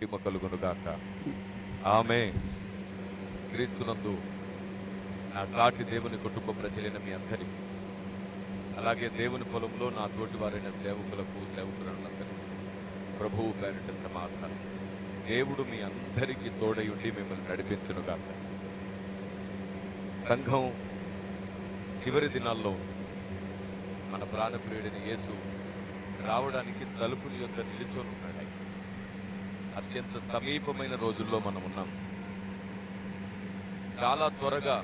మహిమ కలుగునుగాక. ఆమె క్రీస్తునందు నా సాటి దేవుని కుటుంబ ప్రజలైన మీ అందరికీ, అలాగే దేవుని పొలంలో నా తోటి వారైన సేవకులకు సేవకులందరికీ ప్రభువు పేరిట సమాధానం. దేవుడు మీ అందరికీ తోడయుండి మిమ్మల్ని నడిపించునుగాక. సంఘం చివరి దినాల్లో మన ప్రాణప్రియుడిని యేసు రావడానికి తలుపుల యొద్ద నిలుచొని ఉన్నాడు. అత్యంత సమీపమైన రోజుల్లో మనం ఉన్నాం. చాలా త్వరగా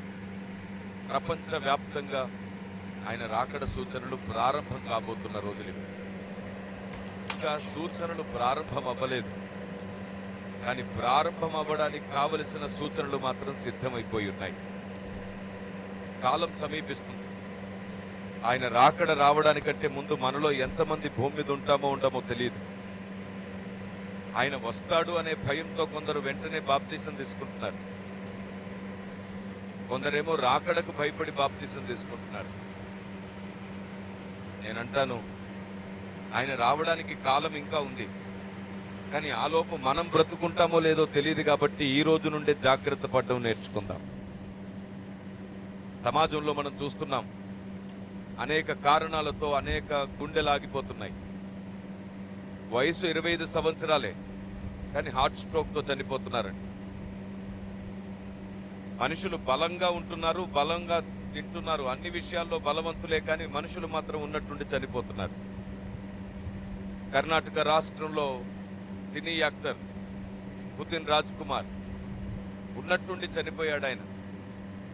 ప్రపంచవ్యాప్తంగా ఆయన రాకడ సూచనలు ప్రారంభం కాబోతున్న రోజులు. ఇంకా సూచనలు ప్రారంభం అవ్వలేదు, కానీ ప్రారంభం అవ్వడానికి కావలసిన సూచనలు మాత్రం సిద్ధమైపోయి ఉన్నాయి. కాలం సమీపిస్తుంది. ఆయన రాకడ రావడానికంటే ముందు మనలో ఎంతమంది భూమి మీద ఉంటామో ఉండమో తెలియదు. ఆయన వస్తాడు అనే భయంతో కొందరు వెంటనే బాప్తీసం తీసుకుంటున్నారు, కొందరేమో రాకడకు భయపడి బాప్తీసం తీసుకుంటున్నారు. నేనంటాను, ఆయన రావడానికి కాలం ఇంకా ఉంది, కానీ ఆలోపు మనం బ్రతుకుంటామో లేదో తెలియదు. కాబట్టి ఈ రోజు నుండే జాగ్రత్త పడడం నేర్చుకుందాం. సమాజంలో మనం చూస్తున్నాం, అనేక కారణాలతో అనేక గుండెలాగిపోతున్నాయి. వయసు 25 సంవత్సరాలే, కానీ హార్ట్ స్ట్రోక్తో చనిపోతున్నారండి. మనుషులు బలంగా ఉంటున్నారు, బలంగా తింటున్నారు, అన్ని విషయాల్లో బలవంతులే, కానీ మనుషులు మాత్రం ఉన్నట్టుండి చనిపోతున్నారు. కర్ణాటక రాష్ట్రంలో cine actor Putin Raj Kumar ఉన్నట్టుండి చనిపోయాడు. ఆయన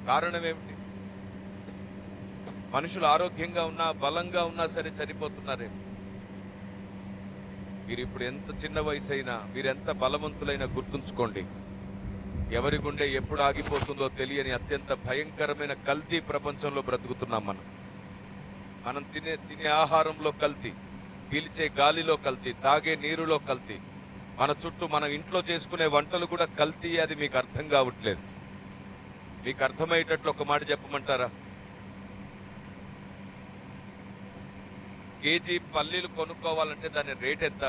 కారణం ఏమిటి? మనుషులు ఆరోగ్యంగా ఉన్నా బలంగా ఉన్నా సరే చనిపోతున్నారే. మీరు ఇప్పుడు ఎంత చిన్న వయసు అయినా, మీరెంత బలవంతులైనా గుర్తుంచుకోండి, ఎవరి గుండె ఎప్పుడు ఆగిపోతుందో తెలియని అత్యంత భయంకరమైన కల్తీ ప్రపంచంలో బ్రతుకుతున్నాం. మనం తినే ఆహారంలో కల్తీ, పీల్చే గాలిలో కల్తీ, తాగే నీరులో కల్తీ, మన చుట్టూ మన ఇంట్లో చేసుకునే వంటలు కూడా కల్తీ. అది మీకు అర్థం కావట్లేదు. మీకు అర్థమయ్యేటట్లు ఒక మాట చెప్పమంటారా? కేజీ పల్లీలు కొనుక్కోవాలంటే దాని రేట్ ఎంత?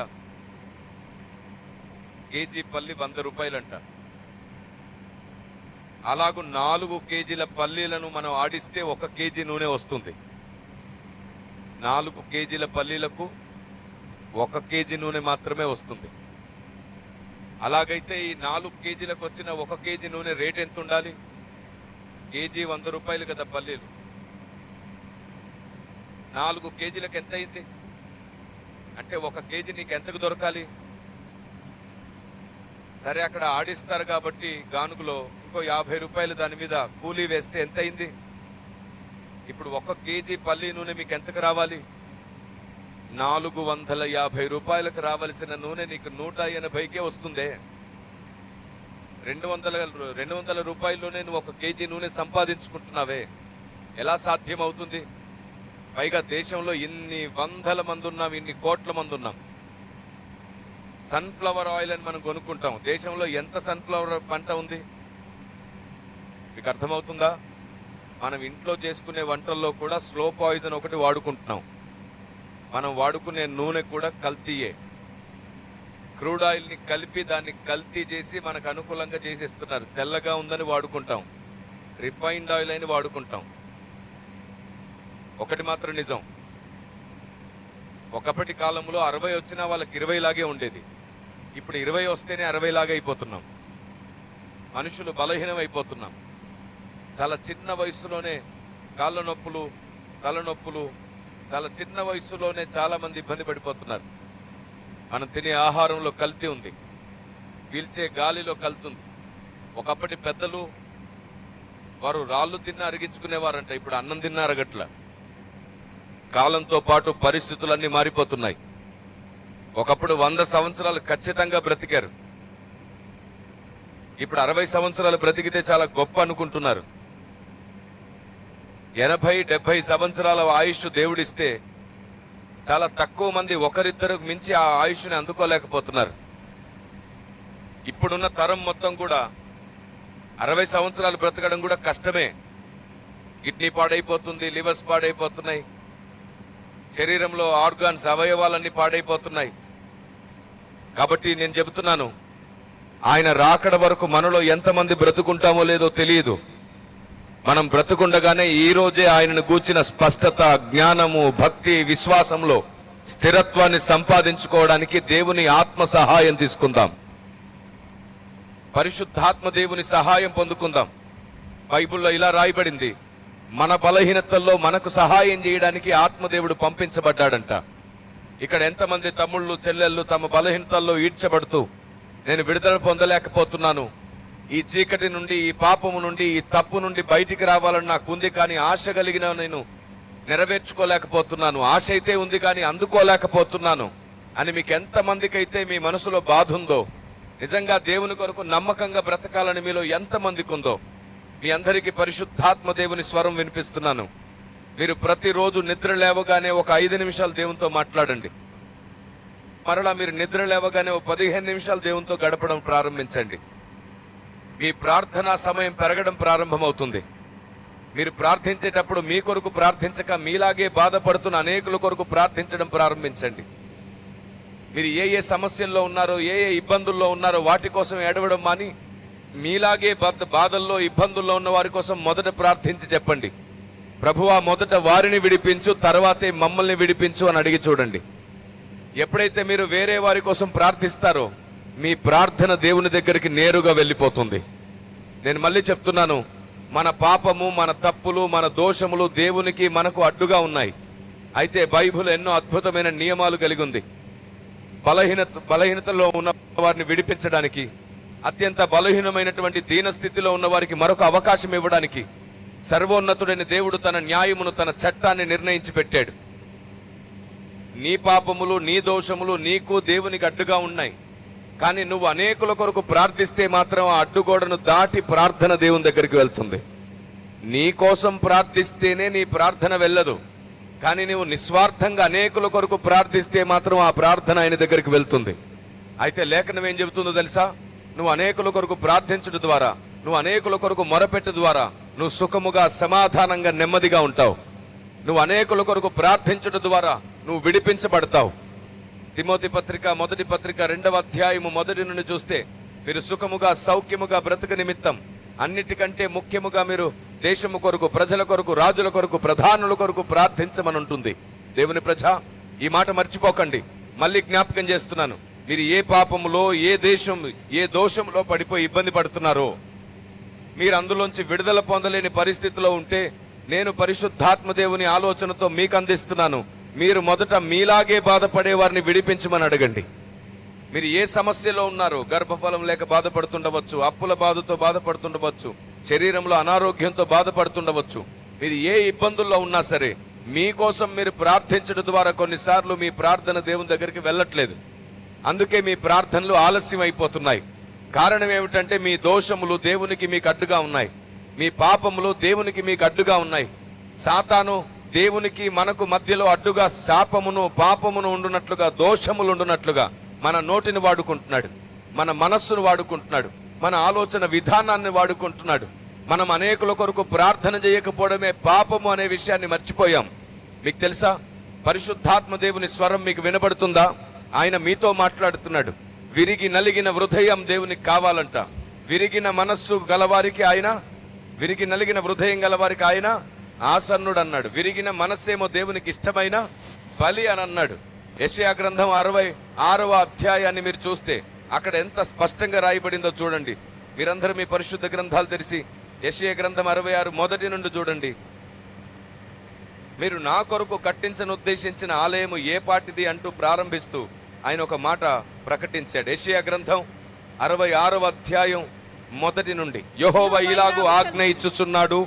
కేజీ పల్లి 100 రూపాయలంట. అలాగూ 4 కేజీల పల్లీలను మనం ఆడిస్తే 1 కేజీ నూనె వస్తుంది. 4 కేజీల పల్లీలకు 1 కేజీ నూనె మాత్రమే వస్తుంది. అలాగైతే ఈ 4 కేజీలకు వచ్చిన 1 కేజీ నూనె రేట్ ఎంత ఉండాలి? కేజీ 100 రూపాయలు కదా పల్లీలు. 4 కేజీలకు ఎంత అయింది? అంటే 1 కేజీ నీకు ఎంతకు దొరకాలి? సరే, అక్కడ ఆడిస్తారు కాబట్టి గానుగులో ఇంకో 50 రూపాయలు దాని మీద కూలీ వేస్తే ఎంత అయింది? ఇప్పుడు 1 కేజీ పల్లి నూనె మీకు ఎంతకు రావాలి? 450 రూపాయలకు రావాల్సిన నూనె నీకు 180కే వస్తుందే. 200 రూపాయల్లోనే నువ్వు 1 కేజీ నూనె సంపాదించుకుంటున్నావే. ఎలా సాధ్యం అవుతుంది? పైగా దేశంలో ఇన్ని వందల మంది ఉన్నాం, ఇన్ని కోట్ల మంది ఉన్నాం. సన్ఫ్లవర్ ఆయిల్ అని మనం కొనుక్కుంటాం. దేశంలో ఎంత సన్ఫ్లవర్ పంట ఉంది? మీకు అర్థమవుతుందా? మనం ఇంట్లో చేసుకునే వంటల్లో కూడా స్లో పాయిజన్ ఒకటి వాడుకుంటున్నాం. మనం వాడుకునే నూనె కూడా కల్తీయే. క్రూడ్ ఆయిల్ని కలిపి దాన్ని కల్తీ చేసి మనకు అనుకూలంగా చేసేస్తున్నారు. తెల్లగా ఉందని వాడుకుంటాం, రిఫైన్డ్ ఆయిల్ అని వాడుకుంటాం. ఒకటి మాత్రం నిజం, ఒకప్పటి కాలంలో 60 వచ్చినా వాళ్ళకి 20 లాగే ఉండేది. ఇప్పుడు 20 వస్తేనే 60 లాగా అయిపోతున్నాం. మనుషులు బలహీనం అయిపోతున్నాం. చాలా చిన్న వయసులోనే కాళ్ళ నొప్పులు, తలనొప్పులు, చాలా చిన్న వయసులోనే చాలా మంది ఇబ్బంది పడిపోతున్నారు. మనం తినే ఆహారంలో కల్తీ ఉంది, పీల్చే గాలిలో కల్తీ ఉంది. ఒకప్పటి పెద్దలు వారు రాళ్ళు తిన్న అరిగించుకునేవారంట, ఇప్పుడు అన్నం తిన్న అరగట్ల. కాలంతో పాటు పరిస్థితులన్నీ మారిపోతున్నాయి. ఒకప్పుడు 100 సంవత్సరాలు ఖచ్చితంగా బ్రతికారు, ఇప్పుడు 60 సంవత్సరాలు బ్రతికితే చాలా గొప్ప అనుకుంటున్నారు. 80-70 సంవత్సరాల ఆయుష్ దేవుడిస్తే చాలా తక్కువ మంది, ఒకరిద్దరికి మించి ఆ ఆయుష్ని అందుకోలేకపోతున్నారు. ఇప్పుడున్న తరం మొత్తం కూడా 60 సంవత్సరాలు బ్రతకడం కూడా కష్టమే. కిడ్నీ పాడైపోతుంది, లివర్స్ పాడైపోతున్నాయి, శరీరంలో ఆర్గాన్స్ అవయవాలన్నీ పాడైపోతున్నాయి. కాబట్టి నేను చెబుతున్నాను, ఆయన రాకడ వరకు మనలో ఎంతమంది బ్రతుకుంటామో లేదో తెలియదు. మనం బ్రతుకుండగానే ఈ రోజే ఆయనను గూర్చిన స్పష్టత, జ్ఞానము, భక్తి, విశ్వాసంలో స్థిరత్వాన్ని సంపాదించుకోవడానికి దేవుని ఆత్మ సహాయం తీసుకుందాం. పరిశుద్ధాత్మ దేవుని సహాయం పొందుకుందాం. బైబిల్లో ఇలా రాయబడింది, మన బలహీనతల్లో మనకు సహాయం చేయడానికి ఆత్మదేవుడు పంపించబడ్డాడంట. ఇక్కడ ఎంతమంది తమ్ముళ్ళు చెల్లెళ్ళు తమ బలహీనతల్లో ఈడ్చబడుతూ, నేను విడుదల పొందలేకపోతున్నాను, ఈ చీకటి నుండి, ఈ పాపము నుండి, ఈ తప్పు నుండి బయటికి రావాలని నాకు ఉంది, కానీ ఆశ కలిగిన నేను నెరవేర్చుకోలేకపోతున్నాను, ఆశ అయితే ఉంది కానీ అందుకోలేకపోతున్నాను అని మీకు ఎంతమందికైతే మీ మనసులో బాధ ఉందో, నిజంగా దేవుని కొరకు నమ్మకంగా బ్రతకాలని మీలో ఎంతమందికి ఉందో, మీ అందరికీ పరిశుద్ధాత్మ దేవుని స్వరం వినిపిస్తున్నాను. మీరు ప్రతిరోజు నిద్ర లేవగానే ఒక 5 నిమిషాలు దేవునితో మాట్లాడండి. మరలా మీరు నిద్ర లేవగానే ఒక 15 నిమిషాలు దేవునితో గడపడం ప్రారంభించండి. మీ ప్రార్థనా సమయం పెరగడం ప్రారంభమవుతుంది. మీరు ప్రార్థించేటప్పుడు మీ కొరకు ప్రార్థించక మీలాగే బాధపడుతున్న అనేకుల కొరకు ప్రార్థించడం ప్రారంభించండి. మీరు ఏ ఏ సమస్యల్లో ఉన్నారో, ఏ ఏ ఇబ్బందుల్లో ఉన్నారో వాటి కోసం ఏడవడం మాని, మీలాగే బాధల్లో ఇబ్బందుల్లో ఉన్న వారి కోసం మొదట ప్రార్థించి చెప్పండి, ప్రభువా మొదట వారిని విడిపించు, తర్వాతే మమ్మల్ని విడిపించు అని అడిగి చూడండి. ఎప్పుడైతే మీరు వేరే వారి కోసం ప్రార్థిస్తారో మీ ప్రార్థన దేవుని దగ్గరికి నేరుగా వెళ్ళిపోతుంది. నేను మళ్ళీ చెప్తున్నాను, మన పాపము, మన తప్పులు, మన దోషములు దేవునికి మనకు అడ్డుగా ఉన్నాయి. అయితే బైబిల్ ఎన్నో అద్భుతమైన నియమాలు కలిగి ఉంది. బలహీనతలో ఉన్న వారిని విడిపించడానికి, అత్యంత బలహీనమైనటువంటి దీనస్థితిలో ఉన్న వారికి మరొక అవకాశం ఇవ్వడానికి సర్వోన్నతుడైన దేవుడు తన న్యాయమును, తన చట్టాన్ని నిర్ణయించి పెట్టాడు. నీ పాపములు, నీ దోషములు నీకు దేవునికి అడ్డుగా ఉన్నాయి. కానీ నువ్వు అనేకుల కొరకు ప్రార్థిస్తే మాత్రం ఆ అడ్డుగోడను దాటి ప్రార్థన దేవుని దగ్గరికి వెళ్తుంది. నీ కోసం ప్రార్థిస్తేనే నీ ప్రార్థన వెళ్ళదు. కానీ నువ్వు నిస్వార్థంగా అనేకుల కొరకు ప్రార్థిస్తే మాత్రం ఆ ప్రార్థన ఆయన దగ్గరికి వెళ్తుంది. అయితే లేఖనం ఏం చెబుతుందో తెలుసా? నువ్వు అనేకుల కొరకు ప్రార్థించడం ద్వారా, నువ్వు అనేకుల కొరకు మొరపెట్టు ద్వారా నువ్వు సుఖముగా, సమాధానంగా, నెమ్మదిగా ఉంటావు. నువ్వు అనేకుల కొరకు ప్రార్థించడం ద్వారా నువ్వు విడిపించబడతావు. తిమోతి పత్రిక 1వ పత్రిక 2వ అధ్యాయము 1 నుండి చూస్తే, మీరు సుఖముగా, సౌఖ్యముగా బ్రతుకు నిమిత్తం అన్నిటికంటే ముఖ్యముగా మీరు దేశము కొరకు, ప్రజల కొరకు, రాజుల కొరకు, ప్రధానుల కొరకు ప్రార్థించమని ఉంటుంది. దేవుని ప్రజ, ఈ మాట మర్చిపోకండి. మళ్ళీ జ్ఞాపకం చేస్తున్నాను, మీరు ఏ పాపములో, ఏ దోషంలో పడిపోయి ఇబ్బంది పడుతున్నారో, మీరు అందులోంచి విడుదల పొందలేని పరిస్థితిలో ఉంటే నేను పరిశుద్ధాత్మ దేవుని ఆలోచనతో మీకు అందిస్తున్నాను. మీరు మొదట మీలాగే బాధపడే వారిని విడిపించమని అడగండి. మీరు ఏ సమస్యలో ఉన్నారో, గర్భఫలం లేక బాధపడుతుండవచ్చు, అప్పుల బాధతో బాధపడుతుండవచ్చు, శరీరంలో అనారోగ్యంతో బాధపడుతుండవచ్చు, మీరు ఏ ఇబ్బందుల్లో ఉన్నా సరే మీకోసం మీరు ప్రార్థించడం ద్వారా కొన్నిసార్లు మీ ప్రార్థన దేవుని దగ్గరికి వెళ్ళట్లేదు. అందుకే మీ ప్రార్థనలు ఆలస్యం అయిపోతున్నాయి. కారణం ఏమిటంటే మీ దోషములు దేవునికి మీకు అడ్డుగా ఉన్నాయి, మీ పాపములు దేవునికి మీకు అడ్డుగా ఉన్నాయి. సాతాను దేవునికి మనకు మధ్యలో అడ్డుగా శాపమును, పాపమును ఉండునట్లుగా, దోషములు ఉండునట్లుగా మన నోటిని వాడుకుంటున్నాడు, మన మనస్సును వాడుకుంటున్నాడు, మన ఆలోచన విధానాన్ని వాడుకుంటున్నాడు. మనం అనేకుల కొరకు ప్రార్థన చేయకపోవడమే పాపము అనే విషయాన్ని మర్చిపోయాం. మీకు తెలుసా? పరిశుద్ధాత్మ దేవుని స్వరం మీకు వినబడుతుందా? ఆయన మీతో మాట్లాడుతున్నాడు. విరిగి నలిగిన హృదయం దేవునికి కావాలంట. విరిగిన మనస్సు గలవారికి ఆయన, విరిగి నలిగిన హృదయం గలవారికి ఆయన ఆసన్నుడు అన్నాడు. విరిగిన మనస్సేమో దేవునికి ఇష్టమైన బలి అని అన్నాడు. యెషయా గ్రంథం 66వ అధ్యాయాన్ని మీరు చూస్తే అక్కడ ఎంత స్పష్టంగా రాయబడిందో చూడండి. మీరందరూ మీ పరిశుద్ధ గ్రంథాలు తెరిచి యెషయా గ్రంథం 66 1 నుండి చూడండి. మీరు నా కొరకు కట్టించను ఉద్దేశించిన ఆలయము ఏ పాటిది అంటూ ప్రారంభిస్తూ ఆయన ఒక మాట ప్రకటించాడు. యెషయా గ్రంథం 66వ అధ్యాయం 1 నుండి, యెహోవా ఇలాగు ఆజ్ఞ ఇచ్చుచున్నాడు,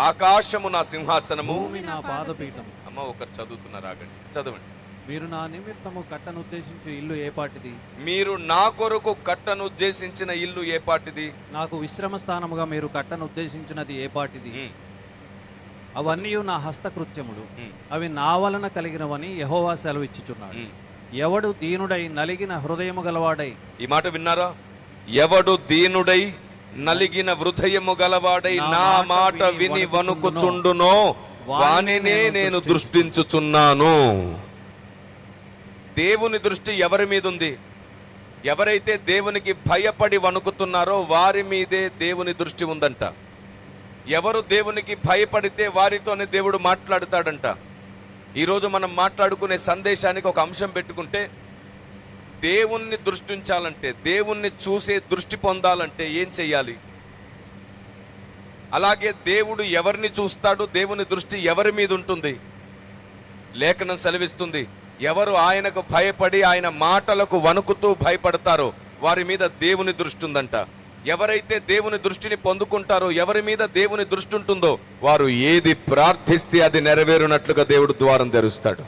ఆకాశము నా సింహాసనము, భూమి నా పాదపీఠము. అమ్మ ఒకరు చదువుతున్నారు, ఆగండి, చదవండి. మీరు నా నిమిత్తము కట్టనుద్దేశించు ఇల్లు ఏ పాటిది? మీరు నా కొరకు కట్టనుద్దేశించిన ఇల్లు ఏ పాటిది? నాకు విశ్రమ స్థానముగా మీరు కట్టనుద్దేశించినది ఏ పాటిది? అవన్నీ నా హస్తకృత్యములు, అవి నా వలన కలిగినవని యెహోవా సెలవిచ్చుచున్నాడు. ఎవడు దీనుడై నలిగిన హృదయము గలవాడై, ఈ మాట విన్నారా? ఎవడు దీనుడై నలిగిన హృదయము గలవాడై నా మాట విని వణుకుచుండునో వానినే నేను దృష్టించుచున్నాను. దేవుని దృష్టి ఎవరి మీద ఉంది? ఎవరైతే దేవునికి భయపడి వణుకుతున్నారో వారి మీదే దేవుని దృష్టి ఉందంట. ఎవరు దేవునికి భయపడితే వారితోనే దేవుడు మాట్లాడతాడంట. ఈరోజు మనం మాట్లాడుకునే సందేశానికి ఒక అంశం పెట్టుకుంటే, దేవుణ్ణి దృష్టి ఉంచాలంటే, దేవుణ్ణి చూసే దృష్టి పొందాలంటే ఏం చెయ్యాలి? అలాగే దేవుడు ఎవరిని చూస్తాడు, దేవుని దృష్టి ఎవరి మీద ఉంటుంది? లేఖనం సెలవిస్తుంది, ఎవరు ఆయనకు భయపడి ఆయన మాటలకు వణుకుతూ భయపడతారో వారి మీద దేవుని దృష్టి ఉందంట. ఎవరైతే దేవుని దృష్టిని పొందుకుంటారో, ఎవరి మీద దేవుని దృష్టి ఉంటుందో వారు ఏది ప్రార్థిస్తే అది నెరవేరునట్లుగా దేవుడు ద్వారం తెరుస్తాడు.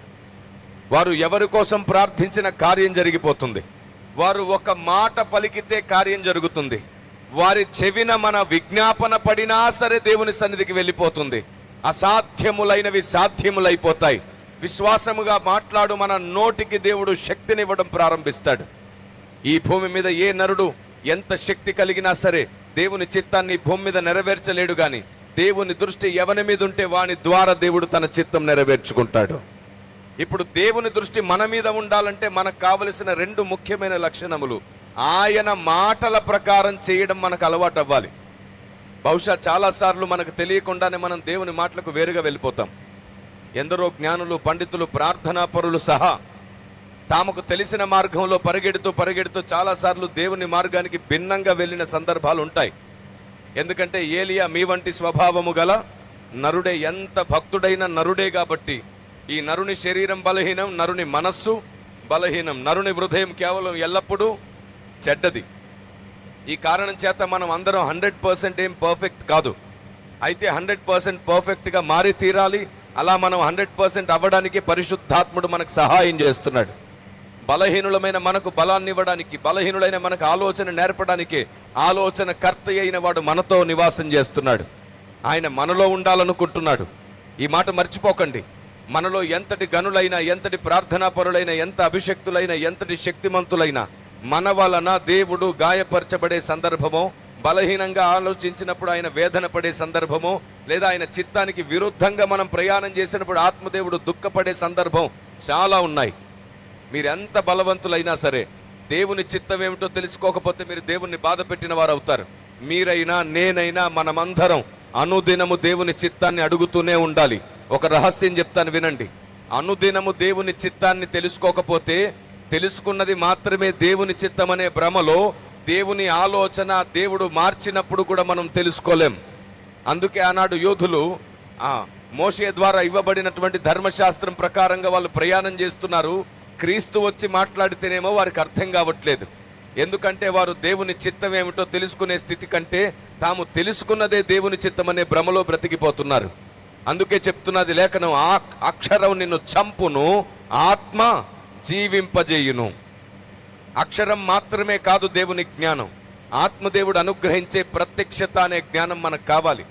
వారు ఎవరి కోసం ప్రార్థించిన కార్యం జరిగిపోతుంది. వారు ఒక మాట పలికితే కార్యం జరుగుతుంది. వారి చెవిన మన విజ్ఞాపన పడినా సరే దేవుని సన్నిధికి వెళ్ళిపోతుంది. అసాధ్యములైనవి సాధ్యములైపోతాయి. విశ్వాసముగా మాట్లాడు మన నోటికి దేవుడు శక్తినివ్వడం ప్రారంభిస్తాడు. ఈ భూమి మీద ఏ నరుడు ఎంత శక్తి కలిగినా సరే దేవుని చిత్తాన్ని భూమి మీద నెరవేర్చలేడు. గాని దేవుని దృష్టి ఎవరి మీద ఉంటే వాని ద్వారా దేవుడు తన చిత్తం నెరవేర్చుకుంటాడు. ఇప్పుడు దేవుని దృష్టి మన మీద ఉండాలంటే మనకు కావలసిన రెండు ముఖ్యమైన లక్షణములు. ఆయన మాటల ప్రకారం చేయడం మనకు అలవాటు అవ్వాలి. బహుశా చాలాసార్లు మనకు తెలియకుండానే మనం దేవుని మాటలకు వేరుగా వెళ్ళిపోతాం. ఎందరో జ్ఞానులు, పండితులు, ప్రార్థనా పరులు సహా తాముకు తెలిసిన మార్గంలో పరిగెడుతూ చాలాసార్లు దేవుని మార్గానికి భిన్నంగా వెళ్ళిన సందర్భాలు ఉంటాయి. ఎందుకంటే ఏలియా మీ వంటి స్వభావము గల నరుడే, ఎంత భక్తుడైన నరుడే. కాబట్టి ఈ నరుని శరీరం బలహీనం, నరుని మనస్సు బలహీనం, నరుని హృదయం కేవలం ఎల్లప్పుడూ చెడ్డది. ఈ కారణం చేత మనం అందరం 100% ఏం పర్ఫెక్ట్ కాదు. అయితే 100% పర్ఫెక్ట్గా మారి తీరాలి. అలా మనం 100% అవ్వడానికి పరిశుద్ధాత్ముడు మనకు సహాయం చేస్తున్నాడు. బలహీనులమైన మనకు బలాన్ని ఇవ్వడానికి, బలహీనులైన మనకు ఆలోచన నేర్పడానికి ఆలోచన కర్త అయిన వాడు మనతో నివాసం చేస్తున్నాడు. ఆయన మనలో ఉండాలనుకుంటున్నాడు. ఈ మాట మర్చిపోకండి. మనలో ఎంతటి గనులైనా, ఎంతటి ప్రార్థనాపరులైన, ఎంత అభిషక్తులైన, ఎంతటి శక్తిమంతులైనా మన వలన దేవుడు గాయపరచబడే సందర్భమో, బలహీనంగా ఆలోచించినప్పుడు ఆయన వేదన పడే సందర్భమో, లేదా ఆయన చిత్తానికి విరుద్ధంగా మనం ప్రయాణం చేసినప్పుడు ఆత్మదేవుడు దుఃఖపడే సందర్భం చాలా ఉన్నాయి. మీరు ఎంత బలవంతులైనా సరే దేవుని చిత్తం ఏమిటో తెలుసుకోకపోతే మీరు దేవుణ్ణి బాధ పెట్టిన వారు అవుతారు. మీరైనా నేనైనా మనమందరం అనుదినము దేవుని చిత్తాన్ని అడుగుతూనే ఉండాలి. ఒక రహస్యం చెప్తాను వినండి. అనుదినము దేవుని చిత్తాన్ని తెలుసుకోకపోతే, తెలుసుకున్నది మాత్రమే దేవుని చిత్తం అనే భ్రమలో దేవుని ఆలోచన దేవుడు మార్చినప్పుడు కూడా మనం తెలుసుకోలేం. అందుకే ఆనాడు యోధులు మోషే ద్వారా ఇవ్వబడినటువంటి ధర్మశాస్త్రం ప్రకారంగా వాళ్ళు ప్రయాణం చేస్తున్నారు. క్రీస్తు వచ్చి మాట్లాడితేనేమో వారికి అర్థం కావట్లేదు. ఎందుకంటే వారు దేవుని చిత్తం ఏమిటో తెలుసుకునే స్థితి కంటే తాము తెలుసుకున్నదే దేవుని చిత్తం అనే భ్రమలో బ్రతికిపోతున్నారు. అందుకే చెప్తున్నది లేఖనం, అక్షరం నిన్ను చంపును, ఆత్మ జీవింపజేయును. అక్షరం మాత్రమే కాదు దేవుని జ్ఞానం, ఆత్మదేవుడు అనుగ్రహించే ప్రత్యక్షత అనే జ్ఞానం మనకు కావాలి.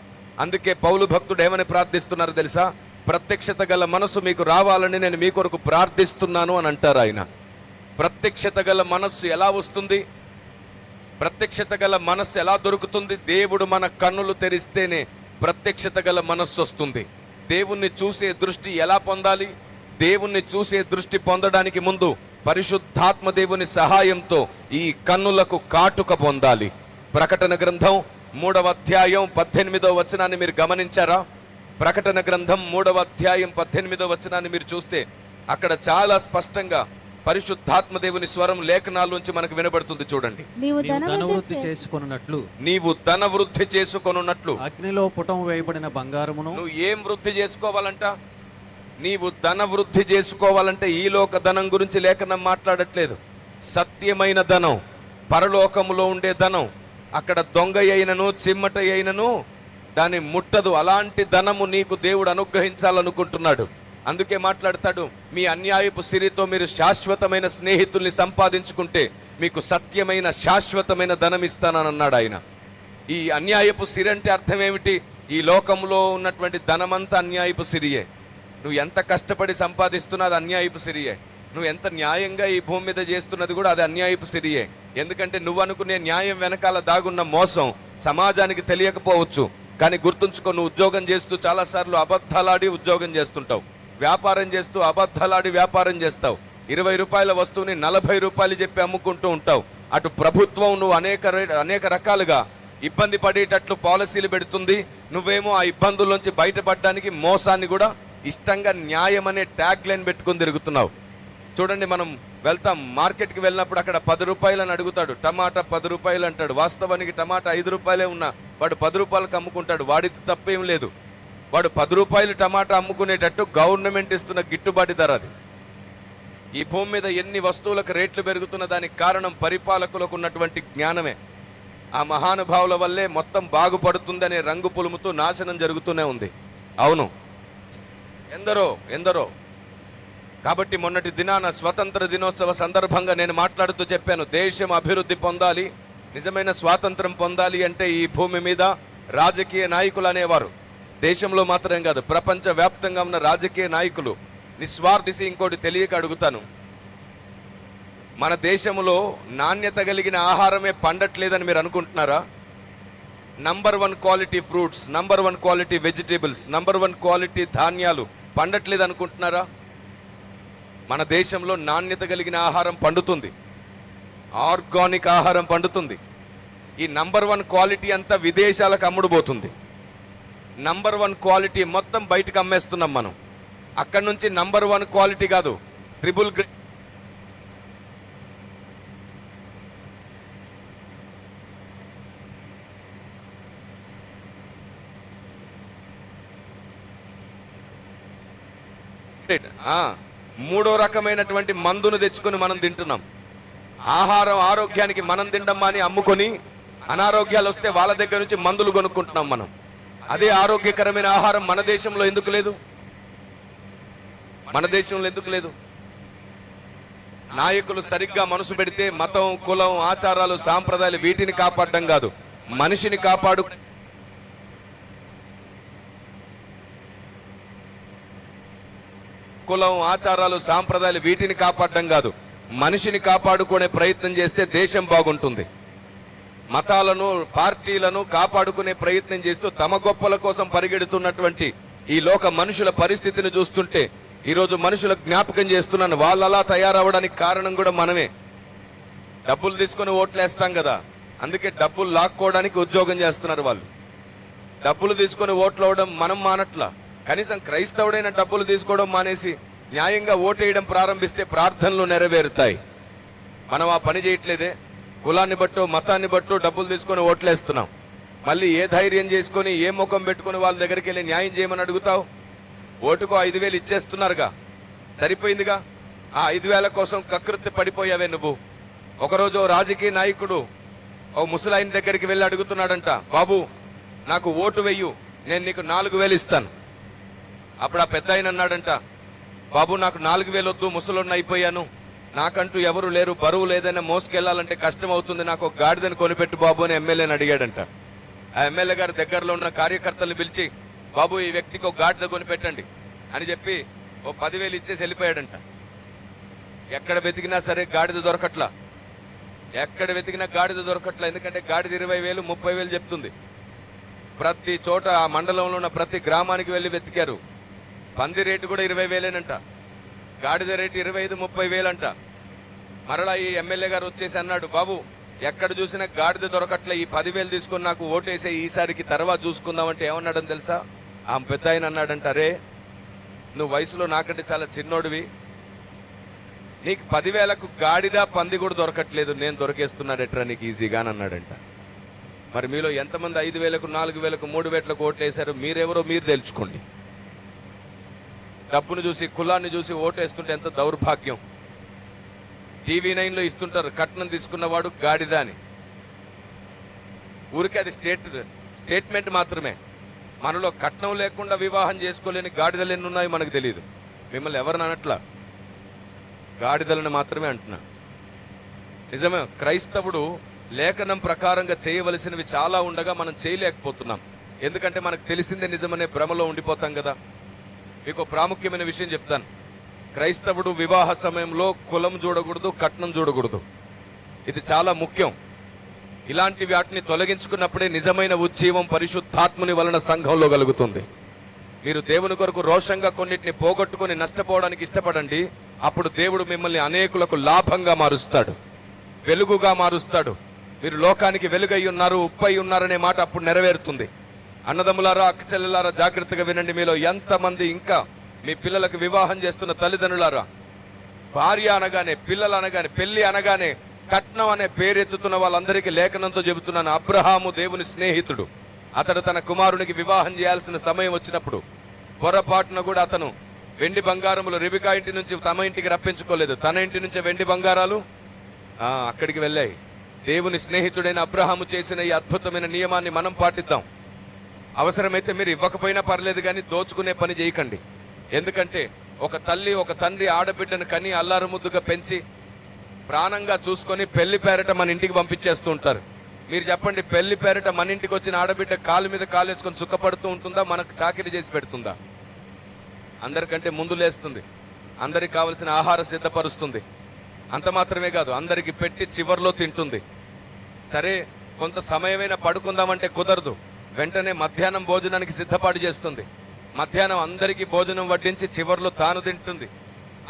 అందుకే పౌలు భక్తుడు ఏమని ప్రార్థిస్తున్నారు తెలుసా? ప్రత్యక్షత గల మనసు మీకు రావాలని నేను మీ కొరకు ప్రార్థిస్తున్నాను అని అంటారు ఆయన. ప్రత్యక్షత గల మనస్సు ఎలా వస్తుంది? ప్రత్యక్షత గల మనస్సు ఎలా దొరుకుతుంది? దేవుడు మన కన్నులు తెరిస్తేనే ప్రత్యక్షత గల మనస్సు వస్తుంది. దేవుణ్ణి చూసే దృష్టి ఎలా పొందాలి? దేవుణ్ణి చూసే దృష్టి పొందడానికి ముందు పరిశుద్ధాత్మ దేవుని సహాయంతో ఈ కన్నులకు కాటుక పొందాలి. ప్రకటన గ్రంథం 3వ అధ్యాయం 18వ వచనాన్ని మీరు గమనించారా? ప్రకటన గ్రంథం 3వ అధ్యాయం 18వ వచనాన్ని మీరు చూస్తే అక్కడ చాలా స్పష్టంగా పరిశుద్ధాత్మ దేవుని స్వరం లేఖనాల్లోంచి మనకు వినబడుతుంది. చూడండి, నీవు ధనవృద్ధి చేసుకొనున్నట్లు, నీవు ధన వృద్ధి చేసుకొనున్నట్లు అగ్నిలో పుటం వేయబడిన బంగారమును. నువ్వు ఏం వృద్ధి చేసుకోవాలంట? నీవు ధన వృద్ధి చేసుకోవాలంటే ఈ లోక ధనం గురించి లేఖనం మాట్లాడట్లేదు. సత్యమైన ధనం, పరలోకములో ఉండే ధనం. అక్కడ దొంగ అయినను చిమ్మట అయినను దాన్ని ముట్టదు. అలాంటి ధనము నీకు దేవుడు అనుగ్రహించాలనుకుంటున్నాడు. అందుకే మాట్లాడతాడు, మీ అన్యాయపు సిరితో మీరు శాశ్వతమైన స్నేహితుల్ని సంపాదించుకుంటే మీకు సత్యమైన శాశ్వతమైన ధనం ఇస్తానన్నాడు ఆయన. ఈ అన్యాయపు సిరి అంటే అర్థం ఏమిటి? ఈ లోకంలో ఉన్నటువంటి ధనమంతా అన్యాయపు సిరియే. నువ్వు ఎంత కష్టపడి సంపాదిస్తున్నా అది అన్యాయపు సిరియే. నువ్వు ఎంత న్యాయంగా ఈ భూమి మీద చేస్తున్నది కూడా అది అన్యాయపు సిరియే. ఎందుకంటే నువ్వు అనుకునే న్యాయం వెనకాల దాగున్న మోసం సమాజానికి తెలియకపోవచ్చు. కానీ గుర్తుంచుకో, నువ్వు ఉద్యోగం చేస్తూ చాలాసార్లు అబద్ధాలాడి ఉద్యోగం చేస్తుంటావు, వ్యాపారం చేస్తూ అబద్ధాలాడి వ్యాపారం చేస్తావు. 20 రూపాయల వస్తువుని 40 రూపాయలు చెప్పి అమ్ముకుంటూ ఉంటావు. అటు ప్రభుత్వం నువ్వు అనేక రకాలుగా ఇబ్బంది పడేటట్లు పాలసీలు పెడుతుంది. నువ్వేమో ఆ ఇబ్బందుల్లోంచి బయటపడడానికి మోసాన్ని కూడా ఇష్టంగా న్యాయం అనే ట్యాగ్ లైన్ పెట్టుకుని తిరుగుతున్నావు. చూడండి, మనం వెళ్తాం మార్కెట్కి వెళ్ళినప్పుడు అక్కడ 10 రూపాయలు అని అడుగుతాడు, టమాటా 10 రూపాయలు అంటాడు. వాస్తవానికి టమాటా 5 రూపాయలే ఉన్నా వాడు 10 రూపాయలకు అమ్ముకుంటాడు. వాడిది తప్పేం లేదు. వాడు 10 రూపాయలు టమాటా అమ్ముకునేటట్టు గవర్నమెంట్ ఇస్తున్న గిట్టుబాటు ధర అది. ఈ భూమి మీద ఎన్ని వస్తువులకు రేట్లు పెరుగుతున్న దానికి కారణం పరిపాలకులకు ఉన్నటువంటి జ్ఞానమే. ఆ మహానుభావుల వల్లే మొత్తం బాగుపడుతుందనే రంగు పులుముతూ నాశనం జరుగుతూనే ఉంది. అవును, ఎందరో. కాబట్టి మొన్నటి దినాన స్వతంత్ర దినోత్సవ సందర్భంగా నేను మాట్లాడుతూ చెప్పాను, దేశం అభివృద్ధి పొందాలి, నిజమైన స్వాతంత్రం పొందాలి అంటే ఈ భూమి మీద రాజకీయ నాయకులు అనేవారు, దేశంలో మాత్రం కాదు ప్రపంచ వ్యాప్తంగా ఉన్న రాజకీయ నాయకులు నిస్వార్థిసి ఇంకోటి తెలియక అడుగుతాను, మన దేశంలో నాణ్యత కలిగిన ఆహారమే పండట్లేదని మీరు అనుకుంటున్నారా? Number 1 quality fruits, number 1 quality vegetables, number 1 quality ధాన్యాలు పండట్లేదు అనుకుంటున్నారా? మన దేశంలో నాణ్యత కలిగిన ఆహారం పండుతుంది, ఆర్గానిక్ ఆహారం పండుతుంది. ఈ నంబర్ 1 క్వాలిటీ అంతా విదేశాలకు అమ్ముడుపోతుంది. నంబర్ 1 క్వాలిటీ మొత్తం బయటకు అమ్మేస్తున్నాం మనం. అక్కడి నుంచి నంబర్ 1 క్వాలిటీ కాదు, ట్రిపుల్ గ్రేడ్ మూడో రకమైనటువంటి మందును తెచ్చుకొని మనం తింటున్నాం. ఆహారం ఆరోగ్యానికి మనం తిండమ్మా అని అమ్ముకొని అనారోగ్యాలు వస్తే వాళ్ళ దగ్గర నుంచి మందులు కొనుక్కుంటున్నాం మనం. అదే ఆరోగ్యకరమైన ఆహారం మన దేశంలో ఎందుకు లేదు? మన దేశంలో ఎందుకు లేదు? నాయకులు సరిగ్గా మనసు పెడితే మతం, కులం, ఆచారాలు, సాంప్రదాయాలు వీటిని కాపాడడం కాదు, మనిషిని కాపాడు కులం, ఆచారాలు, సాంప్రదాయాలు వీటిని కాపాడడం కాదు, మనిషిని కాపాడుకునే ప్రయత్నం చేస్తే దేశం బాగుంటుంది. మతాలను, పార్టీలను కాపాడుకునే ప్రయత్నం చేస్తూ తమ గొప్పల కోసం పరిగెడుతున్నటువంటి ఈ లోక మనుషుల పరిస్థితిని చూస్తుంటే ఈరోజు మనుషుల జ్ఞాపకం చేస్తున్నాను, వాళ్ళు అలా తయారవడానికి కారణం కూడా మనమే. డబ్బులు తీసుకొని ఓట్లేస్తాం కదా, అందుకే డబ్బులు లాక్కోవడానికి ఉద్యోగం చేస్తున్నారు వాళ్ళు. డబ్బులు తీసుకొని ఓట్లు అవడం మనం మానట్లా, కనీసం క్రైస్తవుడైన డబ్బులు తీసుకోవడం మానేసి న్యాయంగా ఓటేయడం ప్రారంభిస్తే ప్రార్థనలు నెరవేరుతాయి. మనం ఆ పని చేయట్లేదే, కులాన్ని బట్టో మతాన్ని బట్టో డబ్బులు తీసుకొని ఓట్లేస్తున్నాం. మళ్ళీ ఏ ధైర్యం చేసుకొని ఏ ముఖం పెట్టుకుని వాళ్ళ దగ్గరికి వెళ్ళి న్యాయం చేయమని అడుగుతావు? ఓటుకు 5,000 ఇచ్చేస్తున్నారుగా, సరిపోయిందిగా. ఆ 5,000 కోసం కకృతి పడిపోయావే నువ్వు. ఒకరోజు రాజకీయ నాయకుడు ఓ ముసలాయన దగ్గరికి వెళ్ళి అడుగుతున్నాడంట, బాబు నాకు ఓటు వెయ్యు, నేను నీకు 4,000 ఇస్తాను. అప్పుడు ఆ పెద్ద ఆయన అన్నాడంట, బాబు నాకు 4,000 వద్దు, ముసలోడిని అయిపోయాను, నాకంటూ ఎవరు లేరు, బరువు లేదైనా మోసుకెళ్లాలంటే కష్టం అవుతుంది, నాకు ఒక గాడిదని కొనిపెట్టు బాబు అని ఎమ్మెల్యేని అడిగాడంట. ఆ ఎమ్మెల్యే గారి దగ్గరలో ఉన్న కార్యకర్తలను పిలిచి, బాబు ఈ వ్యక్తికి ఒక గాడిద కొనిపెట్టండి అని చెప్పి ఓ 10,000 ఇచ్చేసి వెళ్ళిపోయాడంట. ఎక్కడ వెతికినా సరే గాడిద దొరకట్లా, ఎందుకంటే గాడిద 20,000, 30,000 చెప్తుంది. ప్రతి చోట ఆ మండలంలో ఉన్న ప్రతి గ్రామానికి వెళ్ళి వెతికారు. పంది రేటు కూడా 20,000 గాడిద రేటు 25-30,000 అంట. మరలా ఈ ఎమ్మెల్యే గారు వచ్చేసి అన్నాడు, బాబు ఎక్కడ చూసినా గాడిద దొరకట్లే, ఈ 10,000 తీసుకొని నాకు ఓటేసే, ఈసారికి తర్వాత చూసుకుందామంటే ఏమన్నాడని తెలుసా? ఆ పెద్ద ఆయన అన్నాడంట, రే నువ్వు వయసులో నాకంటే చాలా చిన్నోడివి, నీకు 10,000కు గాడిద పంది కూడా దొరకట్లేదు, నేను దొరికేస్తున్నాడెట్రా నీకు ఈజీగా అని అన్నాడంట. మరి మీలో ఎంతమంది 5,000కు, 4,000కు, 3,000కు ఓట్లు వేశారు? మీరెవరో మీరు తెలుసుకోండి. డబ్బును చూసి, కులాన్ని చూసి ఓటేస్తుంటే ఎంత దౌర్భాగ్యం. టీవీ 9లో ఇస్తుంటారు, కట్నం తీసుకున్నవాడు గాడిద అని. ఊరికే అది స్టేట్మెంట్ మాత్రమే. మనలో కట్నం లేకుండా వివాహం చేసుకోలేని గాడిదలు ఎన్ని ఉన్నాయో మనకు తెలియదు. మిమ్మల్ని ఎవరిని అనట్లా, గాడిదలను మాత్రమే అంటున్నా. నిజమే, క్రైస్తవుడు లేఖనం ప్రకారంగా చేయవలసినవి చాలా ఉండగా మనం చేయలేకపోతున్నాం. ఎందుకంటే మనకు తెలిసిందే నిజమనే భ్రమలో ఉండిపోతాం కదా. మీకు ప్రాముఖ్యమైన విషయం చెప్తాను. క్రైస్తవుడు వివాహ సమయంలో కులం చూడకూడదు, కట్నం చూడకూడదు. ఇది చాలా ముఖ్యం. ఇలాంటి వాటిని తొలగించుకున్నప్పుడే నిజమైన ఉజ్జీవం పరిశుద్ధాత్ముని వలన సంఘంలో కలుగుతుంది. మీరు దేవుని కొరకు రోషంగా కొన్నిటిని పోగొట్టుకొని నష్టపోవడానికి ఇష్టపడండి. అప్పుడు దేవుడు మిమ్మల్ని అనేకులకు లాభంగా మారుస్తాడు, వెలుగుగా మారుస్తాడు. మీరు లోకానికి వెలుగై ఉన్నారు, ఉప్పై ఉన్నారనే మాట అప్పుడు నెరవేరుతుంది. అన్నదమ్ములారా, అక్కచెల్లెలారా, జాగ్రత్తగా వినండి. మీలో ఎంతమంది ఇంకా మీ పిల్లలకు వివాహం చేస్తున్న తల్లిదండ్రులారా, భార్య అనగానే, పిల్లలు అనగానే, పెళ్లి అనగానే కట్నం అనే పేరెత్తుతున్న వాళ్ళందరికీ లేఖనంతో చెబుతున్నాను, అబ్రహాము దేవుని స్నేహితుడు. అతడు తన కుమారునికి వివాహం చేయాల్సిన సమయం వచ్చినప్పుడు పొరపాటున కూడా అతను వెండి బంగారములు రిబికా ఇంటి నుంచి తమ ఇంటికి రప్పించుకోలేదు. తన ఇంటి నుంచే వెండి బంగారాలు అక్కడికి వెళ్ళాయి. దేవుని స్నేహితుడైన అబ్రహాము చేసిన ఈ అద్భుతమైన నియమాన్ని మనం పాటిద్దాం. అవసరమైతే మీరు ఇవ్వకపోయినా పర్లేదు, కానీ దోచుకునే పని చేయకండి. ఎందుకంటే ఒక తల్లి ఒక తండ్రి ఆడబిడ్డను కని అల్లారు ముద్దుగా పెంచి ప్రాణంగా చూసుకొని పెళ్లి పేరట మన ఇంటికి పంపించేస్తూ ఉంటారు. మీరు చెప్పండి, పెళ్లి పేరట మన ఇంటికి వచ్చిన ఆడబిడ్డ కాలు మీద కాలేసుకొని సుఖపడుతూ ఉంటుందా, మనకు చాకిరీ చేసి పెడుతుందా? అందరికంటే ముందు లేస్తుంది, అందరికి కావలసిన ఆహారం సిద్ధపరుస్తుంది. అంత మాత్రమే కాదు, అందరికి పెట్టి చివర్లో తింటుంది. సరే, కొంత సమయమైనా పడుకుందామంటే కుదరదు, వెంటనే మధ్యాహ్నం భోజనానికి సిద్ధపాటు చేస్తుంది. మధ్యాహ్నం అందరికీ భోజనం వడ్డించి చివర్లో తాను తింటుంది.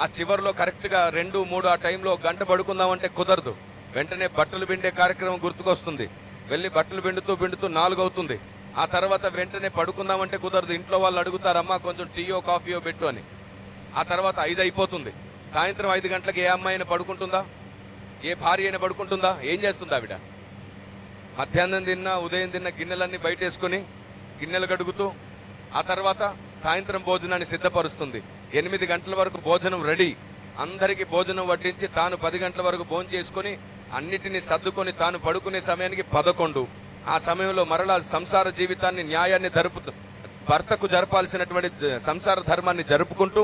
ఆ చివర్లో కరెక్ట్గా 2, 3 ఆ టైంలో గంట పడుకుందామంటే కుదరదు, వెంటనే బట్టలు పిండే కార్యక్రమం గుర్తుకొస్తుంది. వెళ్ళి బట్టలు పిండుతూ 4 అవుతుంది. ఆ తర్వాత వెంటనే పడుకుందామంటే కుదరదు, ఇంట్లో వాళ్ళు అడుగుతారమ్మా కొంచెం టీయో కాఫీయో పెట్టు అని. ఆ తర్వాత 5 అయిపోతుంది. సాయంత్రం 5 గంటలకు ఏ అమ్మాయి అయినా పడుకుంటుందా? ఏ భార్య అయినా పడుకుంటుందా? ఏం చేస్తుంది ఆవిడ? మధ్యాహ్నం తిన్నా ఉదయం తిన్న గిన్నెలన్నీ బయటేసుకొని గిన్నెలు కడుగుతూ ఆ తర్వాత సాయంత్రం భోజనాన్ని సిద్ధపరుస్తుంది. 8 గంటల వరకు భోజనం రెడీ, అందరికీ భోజనం వడ్డించి తాను 10 గంటల వరకు భోజనం చేసుకొని అన్నిటినీ సర్దుకొని తాను పడుకునే సమయానికి 11. ఆ సమయంలో మరలా సంసార జీవితాన్ని, న్యాయాన్ని భర్తకు జరపాల్సినటువంటి సంసార ధర్మాన్ని జరుపుకుంటూ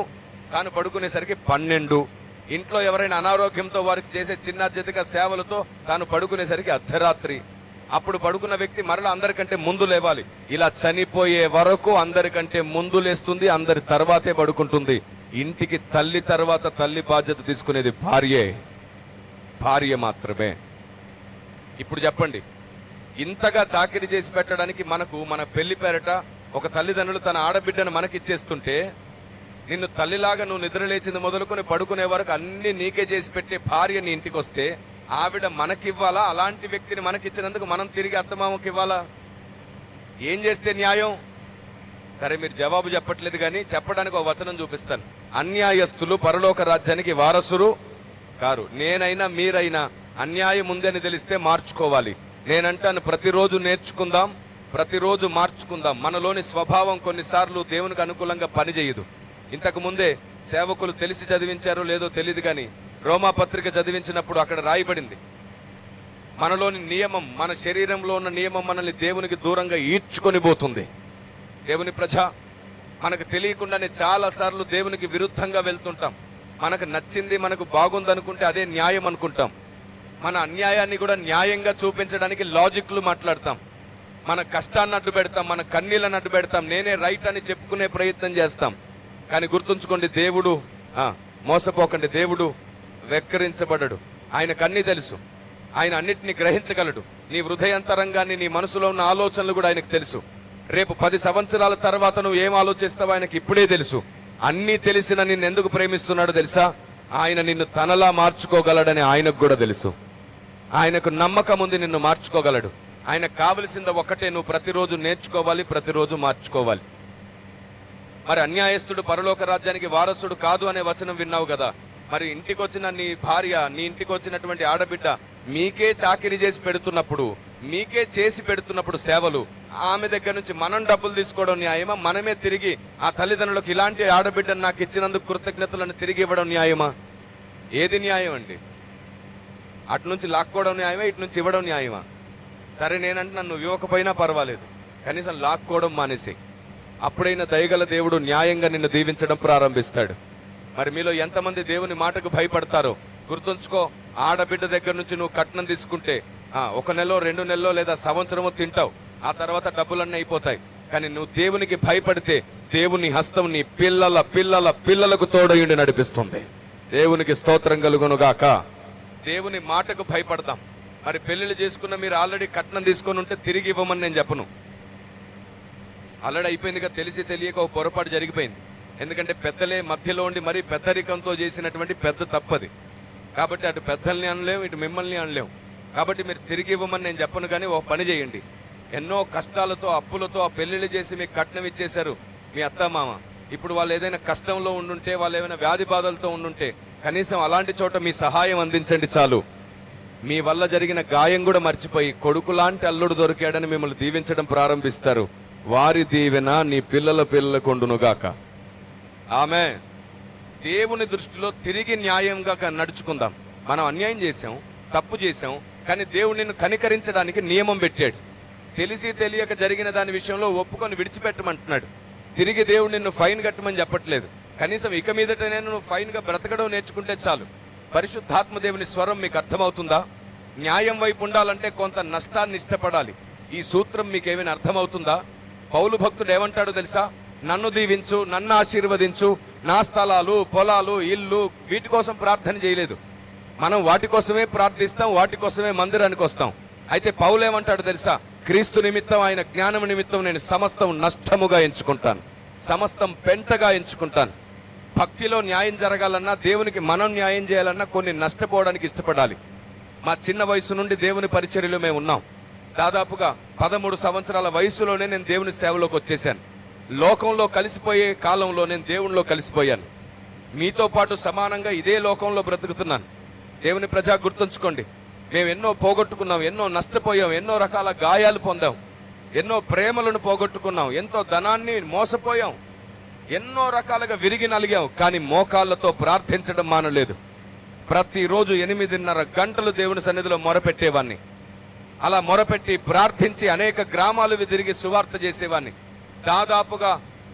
తాను పడుకునేసరికి 12. ఇంట్లో ఎవరైనా అనారోగ్యంతో వారికి చేసే చిన్న చితక సేవలతో తాను పడుకునేసరికి అర్ధరాత్రి. అప్పుడు పడుకున్న వ్యక్తి మరలా అందరికంటే ముందు లేవాలి. ఇలా చనిపోయే వరకు అందరికంటే ముందు లేస్తుంది, అందరి తర్వాతే పడుకుంటుంది. ఇంటికి తల్లి తర్వాత తల్లి బాధ్యత తీసుకునేది భార్య మాత్రమే. ఇప్పుడు చెప్పండి, ఇంతగా చాకిరీ చేసి పెట్టడానికి మనకు మన పెళ్లి పేరట ఒక తల్లిదండ్రులు తన ఆడబిడ్డను మనకిచ్చేస్తుంటే, నిన్ను తల్లిలాగా నువ్వు నిద్రలేచింది మొదలుకొని పడుకునే వరకు అన్ని నీకే చేసి పెట్టే భార్య నీ ఇంటికి వస్తే ఆవిడ మనకివ్వాలా? అలాంటి వ్యక్తిని మనకిచ్చినందుకు మనం తిరిగి అత్తమామకి ఇవ్వాలా? ఏం చేస్తే న్యాయం? సరే, మీరు జవాబు చెప్పట్లేదు, కానీ చెప్పడానికి ఒక వచనం చూపిస్తాను. అన్యాయస్తులు పరలోక రాజ్యానికి వారసులు కారు. నేనైనా మీరైనా అన్యాయం ఉందని తెలిస్తే మార్చుకోవాలి. నేనంటాను, ప్రతిరోజు నేర్చుకుందాం, ప్రతిరోజు మార్చుకుందాం. మనలోని స్వభావం కొన్నిసార్లు దేవునికి అనుకూలంగా పనిచేయదు. ఇంతకు ముందే సేవకులు తెలిసి చదివించారో లేదో తెలియదు, కానీ రోమా పత్రిక చదివించినప్పుడు అక్కడ రాయబడింది, మనలోని నియమం, మన శరీరంలో ఉన్న నియమం మనల్ని దేవునికి దూరంగా ఈడ్చుకొని పోతుంది. దేవుని ప్రజ, మనకు తెలియకుండానే చాలాసార్లు దేవునికి విరుద్ధంగా వెళ్తుంటాం. మనకు నచ్చింది, మనకు బాగుందనుకుంటే అదే న్యాయం అనుకుంటాం. మన అన్యాయాన్ని కూడా న్యాయంగా చూపించడానికి లాజిక్లు మాట్లాడతాం. మన కష్టాన్ని అడ్డు పెడతాం, మన కన్నీళ్ళని అడ్డు పెడతాం, నేనే రైట్ అని చెప్పుకునే ప్రయత్నం చేస్తాం. కానీ గుర్తుంచుకోండి, దేవుడు మోసపోకండి, దేవుడు వెక్కరించబడడు. ఆయనకు అన్నీ తెలుసు, ఆయన అన్నిటినీ గ్రహించగలడు. నీ హృదయాంతరంగాన్ని, నీ మనసులో ఉన్న ఆలోచనలు కూడా ఆయనకు తెలుసు. రేపు 10 సంవత్సరాల తర్వాత నువ్వు ఏం ఆలోచిస్తావో ఆయనకి ఇప్పుడే తెలుసు. అన్నీ తెలిసిన నిన్ను ఎందుకు ప్రేమిస్తున్నాడో తెలుసా? ఆయన నిన్ను తనలా మార్చుకోగలడని ఆయనకు కూడా తెలుసు. ఆయనకు నమ్మకం ఉంది, నిన్ను మార్చుకోగలడు. ఆయనకు కావలసింది ఒక్కటే, నువ్వు ప్రతిరోజు నేర్చుకోవాలి, ప్రతిరోజు మార్చుకోవాలి. మరి అన్యాయస్తుడు పరలోక రాజ్యానికి వారసుడు కాదు అనే వచనం విన్నావు కదా. మరి ఇంటికి వచ్చిన నీ భార్య, నీ ఇంటికి వచ్చినటువంటి ఆడబిడ్డ మీకే చాకిరీ చేసి పెడుతున్నప్పుడు, మీకే చేసి పెడుతున్నప్పుడు సేవలు, ఆమె దగ్గర నుంచి మనం డబ్బులు తీసుకోవడం న్యాయమా? మనమే తిరిగి ఆ తల్లిదండ్రులకు ఇలాంటి ఆడబిడ్డను నాకు ఇచ్చినందుకు కృతజ్ఞతలను తిరిగి ఇవ్వడం న్యాయమా? ఏది న్యాయం అండి? అటు నుంచి లాక్కోవడం న్యాయమా, ఇటు నుంచి ఇవ్వడం న్యాయమా? సరే, నేనంటున్నాను, నువ్వు ఇవ్వకపోయినా పర్వాలేదు, కనీసం లాక్కోవడం మానేసి. అప్పుడైనా దయగల దేవుడు న్యాయంగా నిన్ను దీవించడం ప్రారంభిస్తాడు. మరి మీలో ఎంతమంది దేవుని మాటకు భయపడతారో గుర్తుంచుకో. ఆడబిడ్డ దగ్గర నుంచి నువ్వు కట్నం తీసుకుంటే 1 నెలలో 2 నెలలో లేదా సంవత్సరమో తింటావు, ఆ తర్వాత డబ్బులన్నీ అయిపోతాయి. కానీ నువ్వు దేవునికి భయపడితే దేవుని హస్తం నీ పిల్లల పిల్లల పిల్లలకు తోడయుండి నడిపిస్తుంది. దేవునికి స్తోత్రం కలుగును గాక. దేవుని మాటకు భయపడదాం. మరి పెళ్లిళ్ళు చేసుకున్న మీరు ఆల్రెడీ కట్నం తీసుకొని ఉంటే తిరిగి ఇవ్వమని నేను చెప్పను. ఆల్రెడీ అయిపోయిందిగా, తెలిసి తెలియక ఒక పొరపాటు జరిగిపోయింది. ఎందుకంటే పెద్దలే మధ్యలో ఉండి మరీ పెద్దరికంతో చేసినటువంటి పెద్ద తప్పది. కాబట్టి అటు పెద్దల్ని అనలేం, ఇటు మిమ్మల్ని అనలేం. కాబట్టి మీరు తిరిగి ఇవ్వమని నేను చెప్పను, కానీ ఒక పని చేయండి. ఎన్నో కష్టాలతో అప్పులతో ఆ పెళ్లిళ్ళు చేసి మీకు కట్నం ఇచ్చేశారు మీ అత్తమామ. ఇప్పుడు వాళ్ళు ఏదైనా కష్టంలో ఉండుంటే, వాళ్ళు ఏమైనా వ్యాధి బాధలతో ఉండుంటే కనీసం అలాంటి చోట మీ సహాయం అందించండి చాలు. మీ వల్ల జరిగిన గాయం కూడా మర్చిపోయి కొడుకు లాంటి అల్లుడు దొరికాడని మిమ్మల్ని దీవించడం ప్రారంభిస్తారు. వారి దీవెన నీ పిల్లల పిల్లలకు ఉండునుగాక. ఆమె దేవుని దృష్టిలో తిరిగి న్యాయంగా నడుచుకుందాం. మనం అన్యాయం చేసాం, తప్పు చేసాం, కానీ దేవుడు నిన్ను కనికరించడానికి నియమం పెట్టాడు. తెలిసి తెలియక జరిగిన దాని విషయంలో ఒప్పుకొని విడిచిపెట్టమంటున్నాడు. తిరిగి దేవుడు నిన్ను ఫైన్ కట్టమని చెప్పట్లేదు. కనీసం ఇక మీదట నేను ఫైన్గా బ్రతకడం నేర్చుకుంటే చాలు. పరిశుద్ధాత్మ దేవుని స్వరం మీకు అర్థమవుతుందా? న్యాయం వైపు ఉండాలంటే కొంత నష్టాన్ని ఇష్టపడాలి. ఈ సూత్రం మీకు ఏమైనా అర్థమవుతుందా? పౌలు భక్తుడు ఏమంటాడో తెలుసా? నన్ను దీవించు, నన్ను ఆశీర్వదించు, నా స్థలాలు, పొలాలు, ఇల్లు, వీటి కోసం ప్రార్థన చేయలేదు. మనం వాటి కోసమే ప్రార్థిస్తాం, వాటి కోసమే మందిరానికి వస్తాం. అయితే పౌలు ఏమంటాడు తెలుసా? క్రీస్తు నిమిత్తం, ఆయన జ్ఞానం నిమిత్తం నేను సమస్తం నష్టముగా ఎంచుకుంటాను, సమస్తం పెంటగా ఎంచుకుంటాను. భక్తిలో న్యాయం జరగాలన్నా, దేవునికి మనం న్యాయం చేయాలన్నా కొన్ని నష్టపోవడానికి ఇష్టపడాలి. మా చిన్న వయసు నుండి దేవుని పరిచర్యలో మేము ఉన్నాం. దాదాపుగా 13 సంవత్సరాల వయసులోనే నేను దేవుని సేవలోకి వచ్చేసాను. లోకంలో కలిసిపోయే కాలంలో నేను దేవునిలో కలిసిపోయాను. మీతో పాటు సమానంగా ఇదే లోకంలో బ్రతుకుతున్నాను. దేవుని ప్రజా గుర్తుంచుకోండి, మేము ఎన్నో పోగొట్టుకున్నాం, ఎన్నో నష్టపోయాం, ఎన్నో రకాల గాయాలు పొందాం, ఎన్నో ప్రేమలను పోగొట్టుకున్నాం, ఎంతో ధనాన్ని మోసపోయాం, ఎన్నో రకాలుగా విరిగి నలిగాం. కానీ మోకాళ్ళతో ప్రార్థించడం మానలేదు. ప్రతిరోజు 8:30 గంటలు దేవుని సన్నిధిలో మొరపెట్టేవాడిని. అలా మొరపెట్టి ప్రార్థించి అనేక గ్రామాలు తిరిగి సువార్త చేసేవాడిని. దాదాపుగా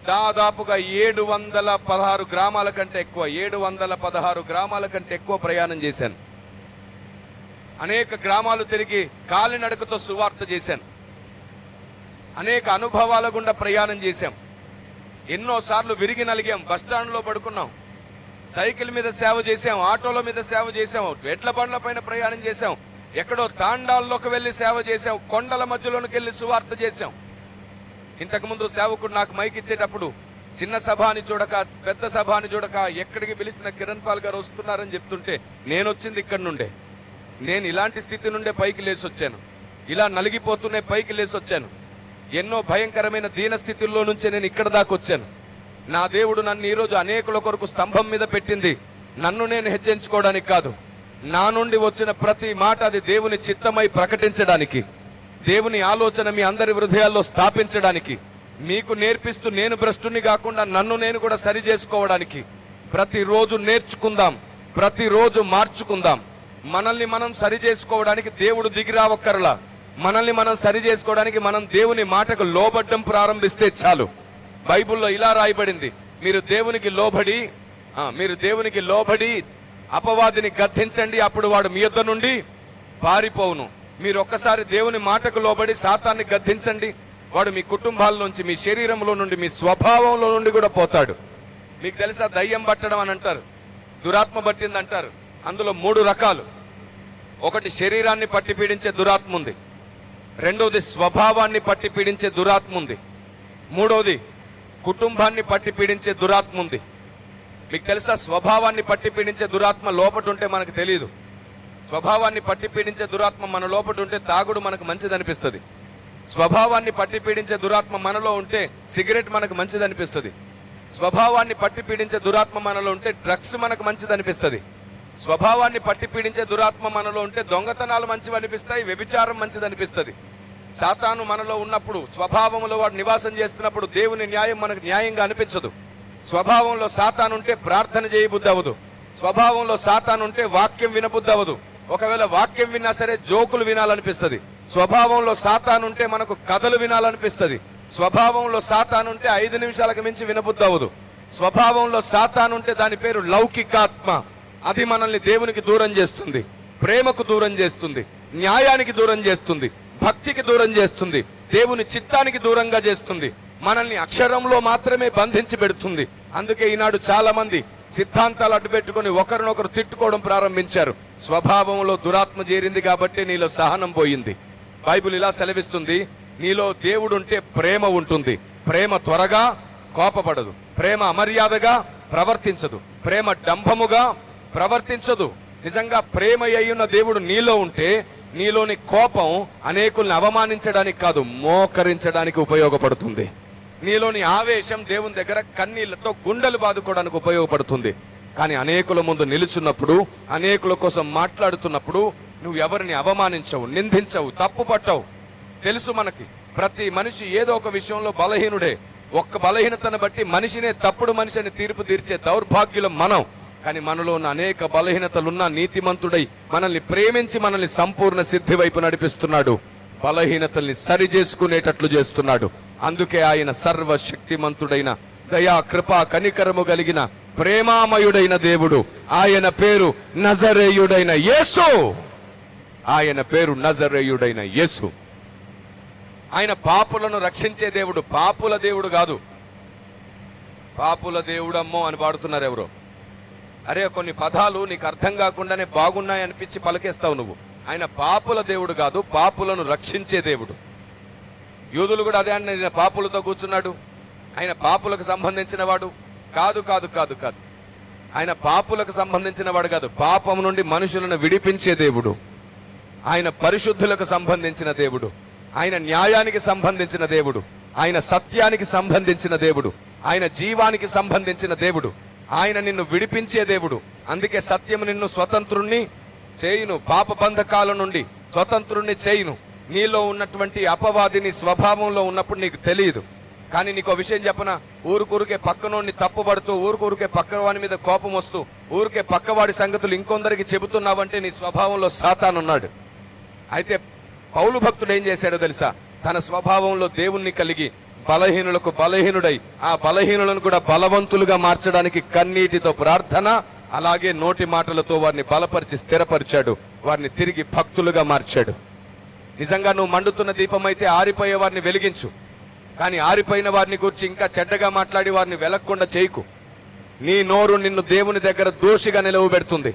716 గ్రామాల కంటే ఎక్కువ, 716 గ్రామాల కంటే ఎక్కువ ప్రయాణం చేశాను. అనేక గ్రామాలు తిరిగి కాలినడకతో సువార్త చేశాను. అనేక అనుభవాల గుండా ప్రయాణం చేశాం. ఎన్నోసార్లు విరిగి నలిగాం, బస్టాండ్లో పడుకున్నాం, సైకిల్ మీద సేవ చేశాం, ఆటోల మీద సేవ చేశాం, ఎడ్ల బండ్ల పైన ప్రయాణం చేశాం, ఎక్కడో తాండాల్లోకి వెళ్ళి సేవ చేశాం, కొండల మధ్యలోనికి వెళ్ళి సువార్త చేశాం. ఇంతకుముందు సేవకుడు నాకు మైక్ ఇచ్చేటప్పుడు చిన్న సభ అని చూడక, పెద్ద సభ అని చూడక, ఎక్కడికి పిలిచిన కిరణ్ పాల్ గారు వస్తున్నారని చెప్తుంటే నేను వచ్చింది ఇక్కడి నుండే. నేను ఇలాంటి స్థితి నుండే పైకి లేచి వచ్చాను. ఇలా నలిగిపోతూనే పైకి లేచి వచ్చాను. ఎన్నో భయంకరమైన దీన స్థితుల్లో నుంచే నేను ఇక్కడ దాకా వచ్చాను. నా దేవుడు నన్ను ఈరోజు అనేకుల కొరకు స్తంభం మీద పెట్టింది నన్ను నేను హెచ్చించుకోవడానికి కాదు. నా నుండి వచ్చిన ప్రతి మాట అది దేవుని చిత్తమై ప్రకటించడానికి, దేవుని ఆలోచన మీ అందరి హృదయాల్లో స్థాపించడానికి, మీకు నేర్పిస్తూ నేను భ్రష్టుని కాకుండా నన్ను నేను కూడా సరి చేసుకోవడానికి. ప్రతిరోజు నేర్చుకుందాం, ప్రతిరోజు మార్చుకుందాం. మనల్ని మనం సరి చేసుకోవడానికి దేవుడు దిగిరావక్కర్లా. మనల్ని మనం సరి చేసుకోవడానికి మనం దేవుని మాటకు లోబడ్డం ప్రారంభిస్తే చాలు. బైబిల్లో ఇలా రాయబడింది, మీరు దేవునికి లోబడి అపవాదిని గద్దించండి, అప్పుడు వాడు మీ యొద్ద నుండి పారిపోవును. మీరు ఒక్కసారి దేవుని మాటకు లోబడి సాతాన్ని గద్దించండి, వాడు మీ కుటుంబాల్లోంచి, మీ శరీరంలో నుండి, మీ స్వభావంలో నుండి కూడా పోతాడు. మీకు తెలుసా, దయ్యం పట్టడం అని అంటారు, దురాత్మ పట్టింది అంటారు. అందులో 3 రకాలు. ఒకటి శరీరాన్ని పట్టి పీడించే దురాత్మ ఉంది, రెండవది స్వభావాన్ని పట్టి పీడించే దురాత్మ ఉంది, మూడవది కుటుంబాన్ని పట్టి పీడించే దురాత్మ ఉంది. మీకు తెలుసా, స్వభావాన్ని పట్టి పీడించే దురాత్మ లోపట ఉంటే మనకు తెలియదు. స్వభావాన్ని పట్టి పీడించే దురాత్మ మన లోపట ఉంటే తాగుడు మనకు మంచిది అనిపిస్తుంది. స్వభావాన్ని పట్టి పీడించే దురాత్మ మనలో ఉంటే సిగరెట్ మనకు మంచిది అనిపిస్తుంది. స్వభావాన్ని పట్టి పీడించే దురాత్మ మనలో ఉంటే డ్రగ్స్ మనకు మంచిది అనిపిస్తుంది. స్వభావాన్ని పట్టి పీడించే దురాత్మ మనలో ఉంటే దొంగతనాలు మంచివి అనిపిస్తాయి, వ్యభిచారం మంచిది అనిపిస్తుంది. సాతాను మనలో ఉన్నప్పుడు, స్వభావంలో వాడు నివాసం చేస్తున్నప్పుడు దేవుని న్యాయం మనకు న్యాయంగా అనిపించదు. స్వభావంలో సాతాను ఉంటే ప్రార్థన చేయబుద్ధి అవ్వదు. స్వభావంలో సాతాను ఉంటే వాక్యం వినబుద్ధి అవ్వదు. ఒకవేళ వాక్యం విన్నా సరే జోకులు వినాలనిపిస్తుంది. స్వభావంలో సాతాను ఉంటే మనకు కథలు వినాలనిపిస్తుంది. స్వభావంలో సాతాను ఉంటే 5 నిమిషాలకు మించి వినబుద్ధి అవ్వదు. స్వభావంలో సాతాను ఉంటే దాని పేరు లౌకికాత్మ. అది మనల్ని దేవునికి దూరం చేస్తుంది, ప్రేమకు దూరం చేస్తుంది, న్యాయానికి దూరం చేస్తుంది, భక్తికి దూరం చేస్తుంది, దేవుని చిత్తానికి దూరంగా చేస్తుంది, మనల్ని అక్షరంలో మాత్రమే బంధించి పెడుతుంది. అందుకే ఈనాడు చాలా మంది సిద్ధాంతాలు అడ్డుపెట్టుకొని ఒకరినొకరు తిట్టుకోవడం ప్రారంభించారు. స్వభావంలో దురాత్మ చేరింది కాబట్టి నీలో సహనం పోయింది. బైబిల్ ఇలా సెలవిస్తుంది, నీలో దేవుడు ఉంటే ప్రేమ ఉంటుంది, ప్రేమ త్వరగా కోపపడదు. ప్రేమ అమర్యాదగా ప్రవర్తించదు, ప్రేమ డంభముగా ప్రవర్తించదు. నిజంగా ప్రేమ అయ్యున్న దేవుడు నీలో ఉంటే నీలోని కోపం అనేకుల్ని అవమానించడానికి కాదు, మోకరించడానికి ఉపయోగపడుతుంది. నీలోని ఆవేశం దేవుని దగ్గర కన్నీళ్లతో గుండెలు బాదుకోవడానికి ఉపయోగపడుతుంది. కానీ అనేకుల ముందు నిలుచున్నప్పుడు, అనేకుల కోసం మాట్లాడుతున్నప్పుడు నువ్వు ఎవరిని అవమానించవు, నిందించవు, తప్పు పట్టవు. తెలుసు మనకి ప్రతి మనిషి ఏదో ఒక విషయంలో బలహీనుడే. ఒక్క బలహీనతను బట్టి మనిషినే తప్పుడు మనిషిని తీర్పు తీర్చే దౌర్భాగ్యులం మనం. కానీ మనలో ఉన్న అనేక బలహీనతలున్న నీతిమంతుడై మనల్ని ప్రేమించి మనల్ని సంపూర్ణ సిద్ధి వైపు నడిపిస్తున్నాడు. బలహీనతల్ని సరి చేసుకునేటట్లు చేస్తున్నాడు. అందుకే ఆయన సర్వశక్తిమంతుడైన, దయా కృపా కనికరము కలిగిన ప్రేమామయుడైన దేవుడు. ఆయన పేరు నజరేయుడైన యేసు. ఆయన పేరు నజరేయుడైన యేసు. ఆయన పాపులను రక్షించే దేవుడు, పాపుల దేవుడు కాదు. పాపుల దేవుడమ్మో అని పాడుతున్నారు ఎవరో. అరే, కొన్ని పదాలు నీకు అర్థం కాకుండానే బాగున్నాయి అనిపించి పలికేస్తావు నువ్వు. ఆయన పాపుల దేవుడు కాదు, పాపులను రక్షించే దేవుడు. యూదులు కూడా అదే అన్న, పాపులతో కూర్చున్నాడు. ఆయన పాపులకు సంబంధించిన వాడు కాదు కాదు కాదు కాదు ఆయన పాపులకు సంబంధించిన వాడు కాదు, పాపం నుండి మనుషులను విడిపించే దేవుడు. ఆయన పరిశుద్ధులకు సంబంధించిన దేవుడు. ఆయన న్యాయానికి సంబంధించిన దేవుడు. ఆయన సత్యానికి సంబంధించిన దేవుడు. ఆయన జీవానికి సంబంధించిన దేవుడు. ఆయన నిన్ను విడిపించే దేవుడు. అందుకే సత్యము నిన్ను స్వతంత్రుణ్ణి చేయును, పాప బంధకాల నుండి స్వతంత్రుణ్ణి చేయును. నీలో ఉన్నటువంటి అపవాదిని స్వభావంలో ఉన్నప్పుడు నీకు తెలియదు. కానీ నీకు విషయం చెప్పనా, ఊరుకూరికే పక్కనోడిని తప్పుపడుతూ, ఊరుకూరికే పక్కవాడి మీద కోపం వస్తూ, ఊరికే పక్కవాడి సంగతులు ఇంకొందరికి చెబుతున్నావంటే నీ స్వభావంలో సాతానున్నాడు. అయితే పౌలు భక్తుడు ఏం చేశాడో తెలుసా? తన స్వభావంలో దేవుణ్ణి కలిగి బలహీనులకు బలహీనుడై ఆ బలహీనులను కూడా బలవంతులుగా మార్చడానికి కన్నీటితో ప్రార్థన, అలాగే నోటి మాటలతో వారిని బలపరిచి స్థిరపరిచాడు. వారిని తిరిగి భక్తులుగా మార్చాడు. నిజంగా నువ్వు మండుతున్న దీపం అయితే ఆరిపోయే వారిని వెలిగించు. కానీ ఆరిపోయిన వారిని గురించి ఇంకా చెడ్డగా మాట్లాడి వారిని వెలగకుండా చేయకు. నీ నోరు నిన్ను దేవుని దగ్గర దోషిగా నిలవబెడుతుంది.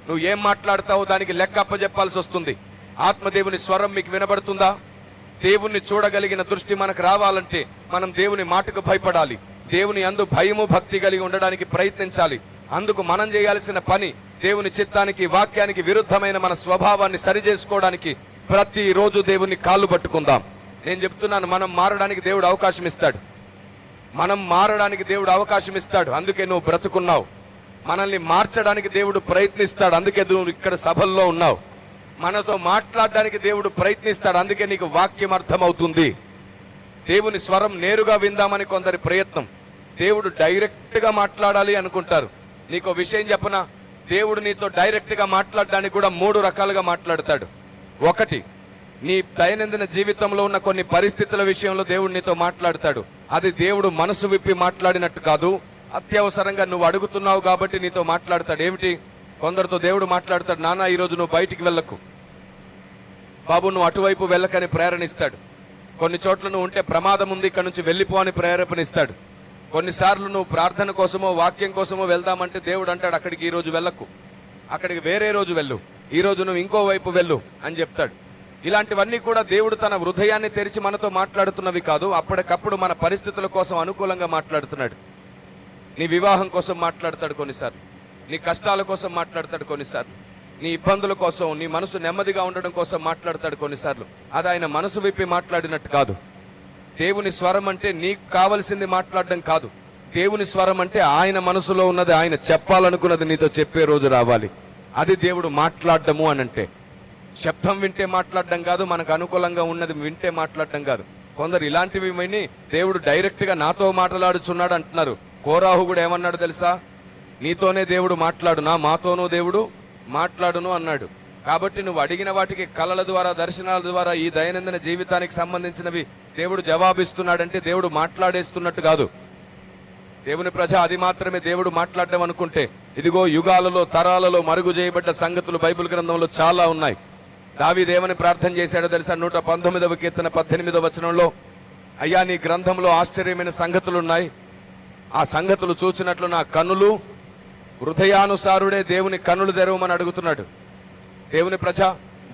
నువ్వు ఏం మాట్లాడతావో దానికి లెక్క అప్పచెప్పాల్సి వస్తుంది. ఆత్మదేవుని స్వరం మీకు వినబడుతుందా? దేవుణ్ణి చూడగలిగిన దృష్టి మనకు రావాలంటే మనం దేవుని మాటకు భయపడాలి. దేవుని అందు భయము భక్తి కలిగి ఉండడానికి ప్రయత్నించాలి. అందుకు మనం చేయాల్సిన పని దేవుని చిత్తానికి వాక్యానికి విరుద్ధమైన మన స్వభావాన్ని సరిచేసుకోవడానికి ప్రతిరోజు దేవుని కాళ్ళు పట్టుకుందాం. నేను చెప్తున్నాను, మనం మారడానికి దేవుడు అవకాశం ఇస్తాడు. మనం మారడానికి దేవుడు అవకాశం ఇస్తాడు. అందుకే నువ్వు బ్రతుకున్నావు. మనల్ని మార్చడానికి దేవుడు ప్రయత్నిస్తాడు. అందుకే నువ్వు ఇక్కడ సభల్లో ఉన్నావు. మనతో మాట్లాడడానికి దేవుడు ప్రయత్నిస్తాడు. అందుకే నీకు వాక్యం అర్థమవుతుంది. దేవుని స్వరం నేరుగా విందామని కొందరి ప్రయత్నం. దేవుడు డైరెక్ట్గా మాట్లాడాలి అనుకుంటారు. నీకు విషయం చెప్పనా, దేవుడు నీతో డైరెక్ట్గా మాట్లాడడానికి కూడా 3 రకాలుగా మాట్లాడతాడు. ఒకటి, నీ దైనందిన జీవితంలో ఉన్న కొన్ని పరిస్థితుల విషయంలో దేవుడు నీతో మాట్లాడతాడు. అది దేవుడు మనసు విప్పి మాట్లాడినట్టు కాదు, అత్యవసరంగా నువ్వు అడుగుతున్నావు కాబట్టి నీతో మాట్లాడతాడు. ఏమిటి? కొందరితో దేవుడు మాట్లాడతాడు, నాన్న ఈరోజు నువ్వు బయటికి వెళ్ళకు బాబు, నువ్వు అటువైపు వెళ్ళకని ప్రేరణిస్తాడు. కొన్ని చోట్ల నువ్వు ఉంటే ప్రమాదం ఉంది, ఇక్కడ నుంచి వెళ్ళిపో అని ప్రేరేపణిస్తాడు. కొన్నిసార్లు నువ్వు ప్రార్థన కోసమో వాక్యం కోసమో వెళ్దామంటే దేవుడు అంటాడు, అక్కడికి ఈరోజు వెళ్ళకు, అక్కడికి వేరే రోజు వెళ్ళు, ఈరోజు నువ్వు ఇంకో వైపు వెళ్ళు అని చెప్తాడు. ఇలాంటివన్నీ కూడా దేవుడు తన హృదయాన్ని తెరిచి మనతో మాట్లాడుతున్నవి కాదు, అప్పటికప్పుడు మన పరిస్థితుల కోసం అనుకూలంగా మాట్లాడుతున్నాడు. నీ వివాహం కోసం మాట్లాడతాడు కొన్నిసార్లు, నీ కష్టాల కోసం మాట్లాడతాడు కొన్నిసార్లు, నీ ఇబ్బందుల కోసం, నీ మనసు నెమ్మదిగా ఉండడం కోసం మాట్లాడతాడు కొన్నిసార్లు. అది ఆయన మనసు విప్పి మాట్లాడినట్టు కాదు. దేవుని స్వరం అంటే నీకు కావలసింది మాట్లాడడం కాదు. దేవుని స్వరం అంటే ఆయన మనసులో ఉన్నది, ఆయన చెప్పాలనుకున్నది నీతో చెప్పే రోజు రావాలి. అది దేవుడు మాట్లాడడము అని అంటే. శబ్దం వింటే మాట్లాడడం కాదు, మనకు అనుకూలంగా ఉన్నది వింటే మాట్లాడడం కాదు. కొందరు ఇలాంటివి విని దేవుడు డైరెక్ట్గా నాతో మాట్లాడుచున్నాడు అంటున్నారు. కోరాహు కూడా ఏమన్నాడు తెలుసా? నీతోనే దేవుడు మాట్లాడునా, మాతోనూ దేవుడు మాట్లాడును అన్నాడు. కాబట్టి నువ్వు అడిగిన వాటికి కళల ద్వారా, దర్శనాల ద్వారా, ఈ దైనందిన జీవితానికి సంబంధించినవి దేవుడు జవాబిస్తున్నాడంటే దేవుడు మాట్లాడేస్తున్నట్టు కాదు. దేవుని ప్రజ అది మాత్రమే దేవుడు మాట్లాడడం అనుకుంటే, ఇదిగో యుగాలలో తరాలలో మరుగు చేయబడ్డ సంగతులు బైబిల్ గ్రంథంలో చాలా ఉన్నాయి. దావీదు ఏమని ప్రార్థన చేశాడో తెలుసా? 119వ కీర్తన 18వ వచనంలో, అయ్యా నీ గ్రంథంలో ఆశ్చర్యమైన సంగతులు ఉన్నాయి, ఆ సంగతులు చూచినట్లు నా కన్నులు, హృదయానుసారుడే దేవుని కన్నులు తెరవమని అడుగుతున్నాడు. దేవుని ప్రజ,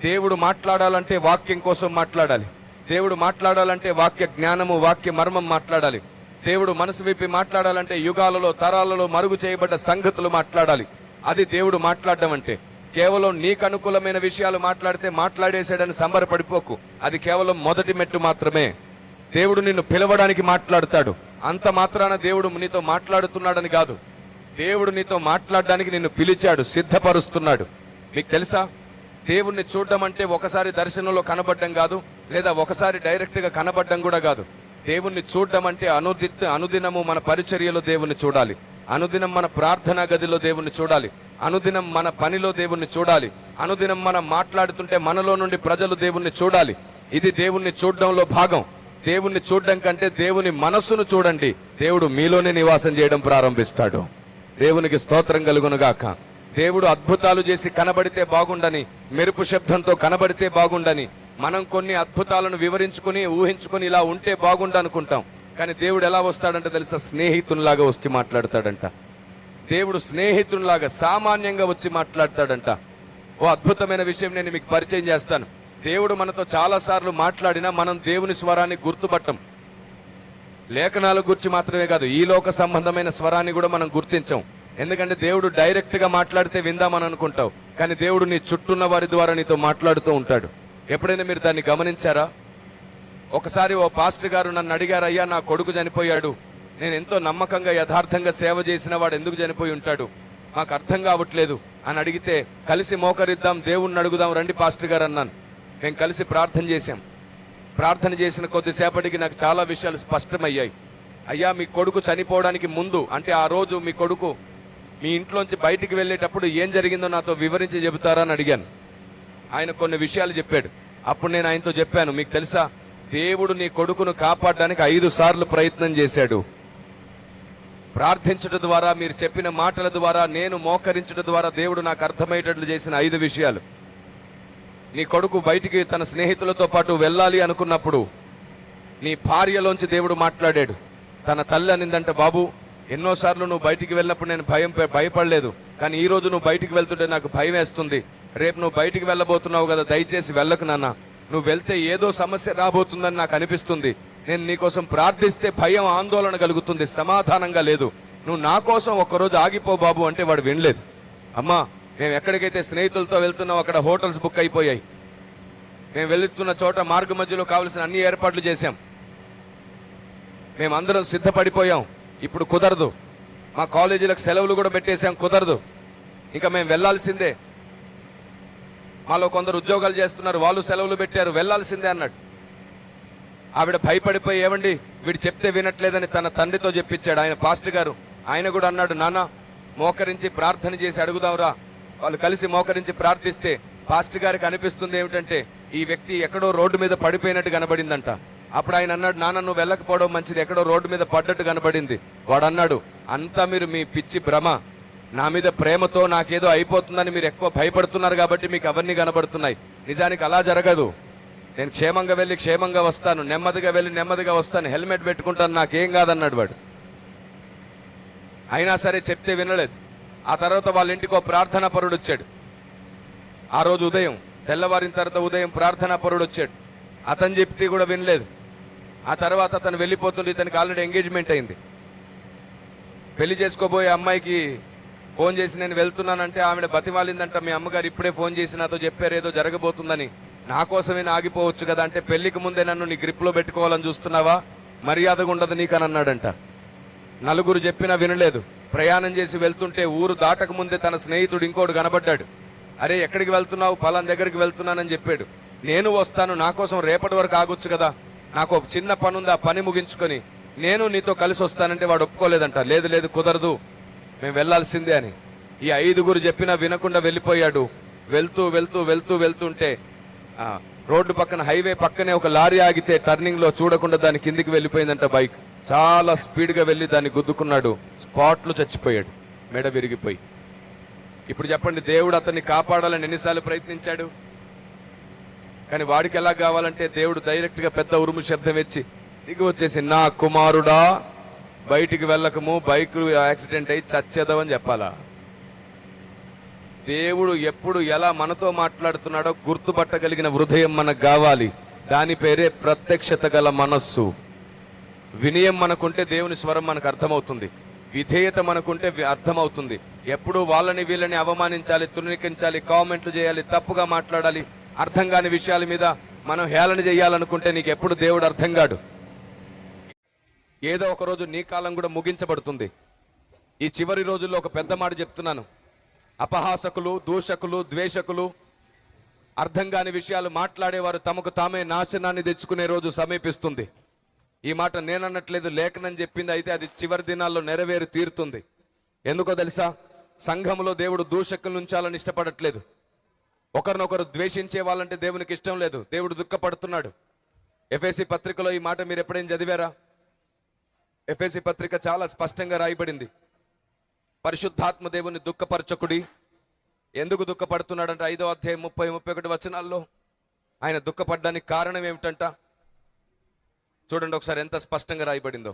దేవుడు మాట్లాడాలంటే వాక్యం కోసం మాట్లాడాలి. దేవుడు మాట్లాడాలంటే వాక్య జ్ఞానము, వాక్య మర్మం మాట్లాడాలి. దేవుడు మనసు విప్పి మాట్లాడాలంటే యుగాలలో తరాలలో మరుగు చేయబడ్డ సంగతులు మాట్లాడాలి. అది దేవుడు మాట్లాడడం అంటే. కేవలం నీకు అనుకూలమైన విషయాలు మాట్లాడితే మాట్లాడేసాడని సంబరపడిపోకు. అది కేవలం మొదటి మెట్టు మాత్రమే. దేవుడు నిన్ను పిలవడానికి మాట్లాడతాడు. అంత మాత్రాన దేవుడు నీతో మాట్లాడుతున్నాడని కాదు. దేవుడు నీతో మాట్లాడడానికి నిన్ను పిలిచాడు, సిద్ధపరుస్తున్నాడు. మీకు తెలుసా, దేవుణ్ణి చూడడం అంటే ఒకసారి దర్శనంలో కనబడడం కాదు, లేదా ఒకసారి డైరెక్ట్గా కనబడడం కూడా కాదు. దేవుణ్ణి చూడడం అంటే అనుదినము మన పరిచర్యలో దేవుణ్ణి చూడాలి, అనుదినం మన ప్రార్థనా గదిలో దేవుణ్ణి చూడాలి, అనుదినం మన పనిలో దేవుణ్ణి చూడాలి, అనుదినం మనం మాట్లాడుతుంటే మనలో నుండి ప్రజలు దేవుణ్ణి చూడాలి. ఇది దేవుణ్ణి చూడడంలో భాగం. దేవుణ్ణి చూడడం కంటే దేవుని మనస్సును చూడండి. దేవుడు మీలోనే నివాసం చేయడం ప్రారంభిస్తాడు. దేవునికి స్తోత్రం కలుగునుగాక. దేవుడు అద్భుతాలు చేసి కనబడితే బాగుండని, మెరుపు శబ్దంతో కనబడితే బాగుండని, మనం కొన్ని అద్భుతాలను వివరించుకుని ఊహించుకుని ఇలా ఉంటే బాగుండనుకుంటాం. కానీ దేవుడు ఎలా వస్తాడంటే తెలుసా, స్నేహితునిలాగా వచ్చి మాట్లాడతాడంట. దేవుడు స్నేహితునిలాగా సామాన్యంగా వచ్చి మాట్లాడతాడంట. ఓ అద్భుతమైన విషయం నేను మీకు పరిచయం చేస్తాను. దేవుడు మనతో చాలాసార్లు మాట్లాడినా మనం దేవుని స్వరాన్ని గుర్తుపట్టం. లేఖనాల గురించి మాత్రమే కాదు, ఈ లోక సంబంధమైన స్వరాన్ని కూడా మనం గుర్తించం. ఎందుకంటే దేవుడు డైరెక్ట్గా మాట్లాడితే విందామని అనుకుంటావు, కానీ దేవుడు నీ చుట్టూన్న వారి ద్వారా నీతో మాట్లాడుతూ ఉంటాడు. ఎప్పుడైనా మీరు దాన్ని గమనించారా? ఒకసారి ఓ పాస్టర్ గారు నన్ను అడిగారు, అయ్యా నా కొడుకు చనిపోయాడు, నేను ఎంతో నమ్మకంగా యథార్థంగా సేవ చేసిన వాడు ఎందుకు చనిపోయి ఉంటాడు, మాకు అర్థం కావట్లేదు అని అడిగితే, కలిసి మోకరిద్దాం, దేవుణ్ణి అడుగుదాం రండి పాస్టర్ గారు అన్నాను. మేము కలిసి ప్రార్థన చేశాం. ప్రార్థన చేసిన కొద్దిసేపటికి నాకు చాలా విషయాలు స్పష్టమయ్యాయి. అయ్యా మీ కొడుకు చనిపోవడానికి ముందు, అంటే ఆ రోజు మీ కొడుకు మీ ఇంట్లోంచి బయటికి వెళ్ళేటప్పుడు ఏం జరిగిందో నాతో వివరించి చెబుతారా అని అడిగాను. ఆయన కొన్ని విషయాలు చెప్పాడు. అప్పుడు నేను ఆయనతో చెప్పాను, మీకు తెలుసా, దేవుడు నీ కొడుకును కాపాడడానికి 5 సార్లు ప్రయత్నం చేశాడు. ప్రార్థించడం ద్వారా, మీరు చెప్పిన మాటల ద్వారా, నేను మోకరించడం ద్వారా దేవుడు నాకు అర్థమయ్యేటట్లు చేసిన 5 విషయాలు. నీ కొడుకు బయటికి తన స్నేహితులతో పాటు వెళ్ళాలి అనుకున్నప్పుడు నీ భార్యలోంచి దేవుడు మాట్లాడాడు. తన తల్లి అనిందంట, బాబు ఎన్నోసార్లు నువ్వు బయటికి వెళ్ళినప్పుడు నేను భయపడలేదు, కానీ ఈరోజు నువ్వు బయటికి వెళ్తుంటే నాకు భయం వేస్తుంది. రేపు నువ్వు బయటికి వెళ్ళబోతున్నావు కదా, దయచేసి వెళ్ళకు నాన్న, నువ్వు వెళ్తే ఏదో సమస్య రాబోతుందని నాకు అనిపిస్తుంది. నేను నీకోసం ప్రార్థిస్తే భయం, ఆందోళన కలుగుతుంది, సమాధానంగా లేదు. నువ్వు నా కోసం ఒక్కరోజు ఆగిపో బాబు అంటే వాడు వినలేదు. అమ్మా మేము ఎక్కడికైతే స్నేహితులతో వెళ్తున్నాం అక్కడ హోటల్స్ బుక్ అయిపోయాయి. మేము వెళుతున్న చోట మార్గ మధ్యలో కావలసిన అన్ని ఏర్పాట్లు చేశాం. మేమందరం సిద్ధపడిపోయాం. ఇప్పుడు కుదరదు, మా కాలేజీలకు సెలవులు కూడా పెట్టేశాం, కుదరదు, ఇంకా మేము వెళ్ళాల్సిందే. మాలో కొందరు ఉద్యోగాలు చేస్తున్నారు, వాళ్ళు సెలవులు పెట్టారు, వెళ్ళాల్సిందే అన్నాడు. ఆవిడ భయపడిపోయి, ఏమండి వీడు చెప్తే వినట్లేదని తన తండ్రితో చెప్పించాడు. ఆయన పాస్టర్ గారు, ఆయన కూడా అన్నాడు, నాన్న మోకరించి ప్రార్థన చేసి అడుగుదాంరా. వాళ్ళు కలిసి మోకరించి ప్రార్థిస్తే పాస్టర్ గారికి అనిపిస్తుంది ఏమిటంటే, ఈ వ్యక్తి ఎక్కడో రోడ్డు మీద పడిపోయినట్టు కనబడిందంట. అప్పుడు ఆయన అన్నాడు, నాన్న నువ్వు వెళ్ళకపోవడం మంచిది, ఎక్కడో రోడ్డు మీద పడ్డట్టు కనబడింది. వాడు అన్నాడు, అంతా మీరు మీ పిచ్చి భ్రమ, నా మీద ప్రేమతో నాకేదో అయిపోతుందని మీరు ఎక్కువ భయపడుతున్నారు కాబట్టి మీకు అవన్నీ కనబడుతున్నాయి. నిజానికి అలా జరగదు. నేను క్షేమంగా వెళ్ళి క్షేమంగా వస్తాను, నెమ్మదిగా వెళ్ళి నెమ్మదిగా వస్తాను, హెల్మెట్ పెట్టుకుంటాను, నాకేం కాదన్నాడు వాడు. అయినా సరే చెప్తే వినలేదు. ఆ తర్వాత వాళ్ళ ఇంటికి ఒక ప్రార్థనా పరుడు వచ్చాడు. ఆ రోజు ఉదయం, తెల్లవారిన తర్వాత ఉదయం ప్రార్థనా పరుడు వచ్చాడు. అతను చెప్తే కూడా వినలేదు. ఆ తర్వాత అతను వెళ్ళిపోతుండే, ఇతనికి ఆల్రెడీ ఎంగేజ్మెంట్ అయింది. పెళ్లి చేసుకోబోయే అమ్మాయికి ఫోన్ చేసి నేను వెళ్తున్నానంటే ఆవిడ బతిమాలిందంట, మీ అమ్మగారు ఇప్పుడే ఫోన్ చేసి నాతో చెప్పారు ఏదో జరగబోతుందని, నా కోసమే ఆగిపోవచ్చు కదా అంటే, పెళ్లికి ముందే నన్ను నీ గ్రిప్లో పెట్టుకోవాలని చూస్తున్నావా, మర్యాదగా ఉండదు నీకని అన్నాడంట. నలుగురు చెప్పినా వినలేదు. ప్రయాణం చేసి వెళ్తుంటే ఊరు దాటక ముందే తన స్నేహితుడు ఇంకోడు కనబడ్డాడు. అరే ఎక్కడికి వెళ్తున్నావు, పలానా దగ్గరికి వెళ్తున్నానని చెప్పాడు. నేను వస్తాను, నా కోసం రేపటి వరకు ఆగొచ్చు కదా, నాకు ఒక చిన్న పని ఉంది, ఆ పని ముగించుకొని నేను నీతో కలిసి వస్తానంటే వాడు ఒప్పుకోలేదంట. లేదు లేదు కుదరదు, మేము వెళ్ళాల్సిందే అని. ఈ 5గురు చెప్పినా వినకుండా వెళ్ళిపోయాడు. వెళ్తూ వెళ్తూ వెళ్తూ వెళ్తుంటే రోడ్డు పక్కన, హైవే పక్కనే ఒక లారీ ఆగితే టర్నింగ్లో చూడకుండా దాని కిందికి వెళ్ళిపోయిందంట బైక్. చాలా స్పీడ్గా వెళ్ళి దాన్ని గుద్దుకున్నాడు. స్పాట్లో చచ్చిపోయాడు, మెడ విరిగిపోయి. ఇప్పుడు చెప్పండి, దేవుడు అతన్ని కాపాడాలని ఎన్నిసార్లు ప్రయత్నించాడు, కానీ వాడికి ఎలా కావాలంటే దేవుడు డైరెక్ట్గా పెద్ద ఉరుము శబ్దం ఇచ్చి దిగి వచ్చేసి, నా కుమారుడా బయటికి వెళ్ళకము, బైక్ యాక్సిడెంట్ అయ్యి చచ్చేదామని చెప్పాలా? దేవుడు ఎప్పుడు ఎలా మనతో మాట్లాడుతున్నాడో గుర్తుపట్టగలిగిన హృదయం మనకు కావాలి. దాని పేరే ప్రత్యక్షత గల మనస్సు. వినయం మనకుంటే దేవుని స్వరం మనకు అర్థమవుతుంది, విధేయత మనకుంటే అర్థమవుతుంది. ఎప్పుడు వాళ్ళని వీళ్ళని అవమానించాలి, తృణీకరించాలి, కామెంట్లు చేయాలి, తప్పుగా మాట్లాడాలి, అర్థం కాని విషయాల మీద మనం హేళన చేయాలనుకుంటే నీకు ఎప్పుడు దేవుడు అర్థం కాడు. ఏదో ఒక రోజు నీ కాలం కూడా ముగించబడుతుంది. ఈ చివరి రోజుల్లో ఒక పెద్ద మాట చెప్తున్నాను, అపహాసకులు, దూషకులు, ద్వేషకులు, అర్థం కాని విషయాలు మాట్లాడేవారు తమకు తామే నాశనాన్ని తెచ్చుకునే రోజు సమీపిస్తుంది. ఈ మాట నేనన్నట్లేదు, లేఖనం చెప్పింది. అయితే అది చివరి దినాల్లో నెరవేరి తీరుతుంది. ఎందుకో తెలుసా? సంఘములో దేవుడు దూషకులను ఉంచాలని ఇష్టపడట్లేదు. ఒకరినొకరు ద్వేషించే వాళ్ళంటే దేవునికి ఇష్టం లేదు. దేవుడు దుఃఖపడుతున్నాడు. ఎఫెసీ పత్రికలో ఈ మాట మీరు ఎప్పుడైనా చదివారా? ఎఫెసీ పత్రిక చాలా స్పష్టంగా రాయబడింది. పరిశుద్ధాత్మ దేవుని దుఃఖపరచకుడి. ఎందుకు దుఃఖపడుతున్నాడంటే 5వ అధ్యాయం 30-31 వచనాల్లో ఆయన దుఃఖపడ్డానికి కారణం ఏమిటంట? చూడండి ఒకసారి ఎంత స్పష్టంగా రాయబడిందో.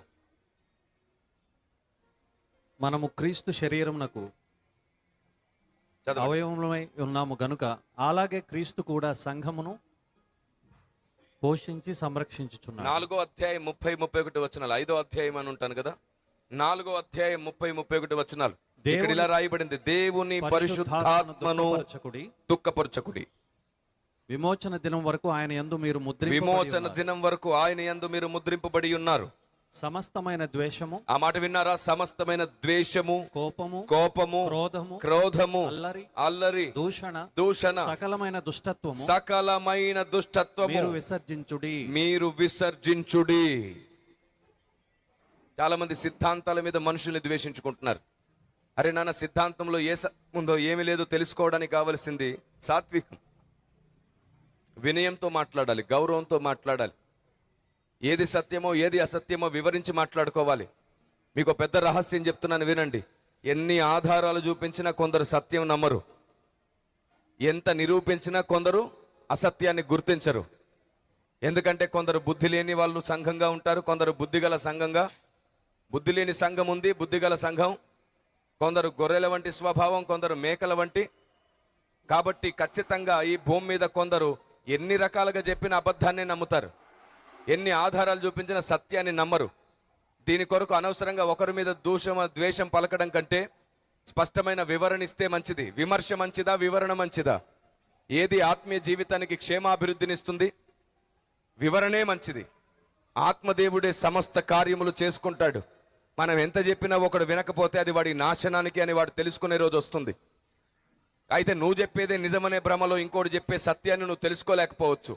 మనము క్రీస్తు శరీరమునకు అవయవములమై ఉన్నాము గనుక అలాగే క్రీస్తు కూడా సంఘమును పోషించి సంరక్షించుచున్నాడు. 4వ అధ్యాయం 30-31 వచనాలు. 5వ అధ్యాయం అని ఉంటాను కదా, 4వ అధ్యాయం 30-31 వచనాలు. ఇక్కడ ఇలా రాయబడింది, దేవుని పరిశుద్ధాత్మను దుఃఖపరచకుడి. విమోచన దినం వరకు ఆయన యందు మీరు విమోచన దినం వరకు ఆయన యందు మీరు ముద్రింపబడి ఉన్నారు. సమస్తమైన ద్వేషము, ఆ మాట విన్నారా? సమస్తమైన ద్వేషము, కోపము, క్రోధము, అల్లరి, దూషణ, సకలమైన దుష్టత్వము మీరు విసర్జించుడి. చాలా మంది సిద్ధాంతాల మీద మనుషుల్ని ద్వేషించుకుంటున్నారు. అరే నాన్న, సిద్ధాంతంలో ఏ ఉందో ఏమీ లేదో తెలుసుకోవడానికి కావలసింది సాత్వికం. వినయంతో మాట్లాడాలి, గౌరవంతో మాట్లాడాలి. ఏది సత్యమో ఏది అసత్యమో వివరించి మాట్లాడుకోవాలి. మీకు పెద్ద రహస్యం చెప్తున్నాను, వినండి. ఎన్ని ఆధారాలు చూపించినా కొందరు సత్యం నమ్మరు, ఎంత నిరూపించినా కొందరు అసత్యాన్ని గుర్తించరు. ఎందుకంటే కొందరు బుద్ధి లేని వాళ్ళు సంఘంగా ఉంటారు, కొందరు బుద్ధిగల సంఘంగా. బుద్ధి లేని సంఘం ఉంది, బుద్ధిగల సంఘం. కొందరు గొర్రెల వంటి స్వభావం, కొందరు మేకల వంటి. కాబట్టి ఖచ్చితంగా ఈ భూమి మీద కొందరు ఎన్ని రకాలుగా చెప్పిన అబద్ధాన్ని నమ్ముతారు, ఎన్ని ఆధారాలు చూపించిన సత్యాన్ని నమ్మరు. దీని కొరకు అనవసరంగా ఒకరి మీద ద్వేషం పలకడం కంటే స్పష్టమైన వివరణ ఇస్తే మంచిది. విమర్శ మంచిదా, వివరణ మంచిదా? ఏది ఆత్మీయ జీవితానికి క్షేమాభివృద్ధినిస్తుంది? వివరణే మంచిది. ఆత్మదేవుడే సమస్త కార్యములు చేసుకుంటాడు. మనం ఎంత చెప్పినా ఒకడు వినకపోతే అది వాడి నాశనానికి అని వాడు తెలుసుకునే రోజు వస్తుంది. అయితే నువ్వు చెప్పేదే నిజమనే భ్రమలో ఇంకోటి చెప్పే సత్యాన్ని నువ్వు తెలుసుకోలేకపోవచ్చు.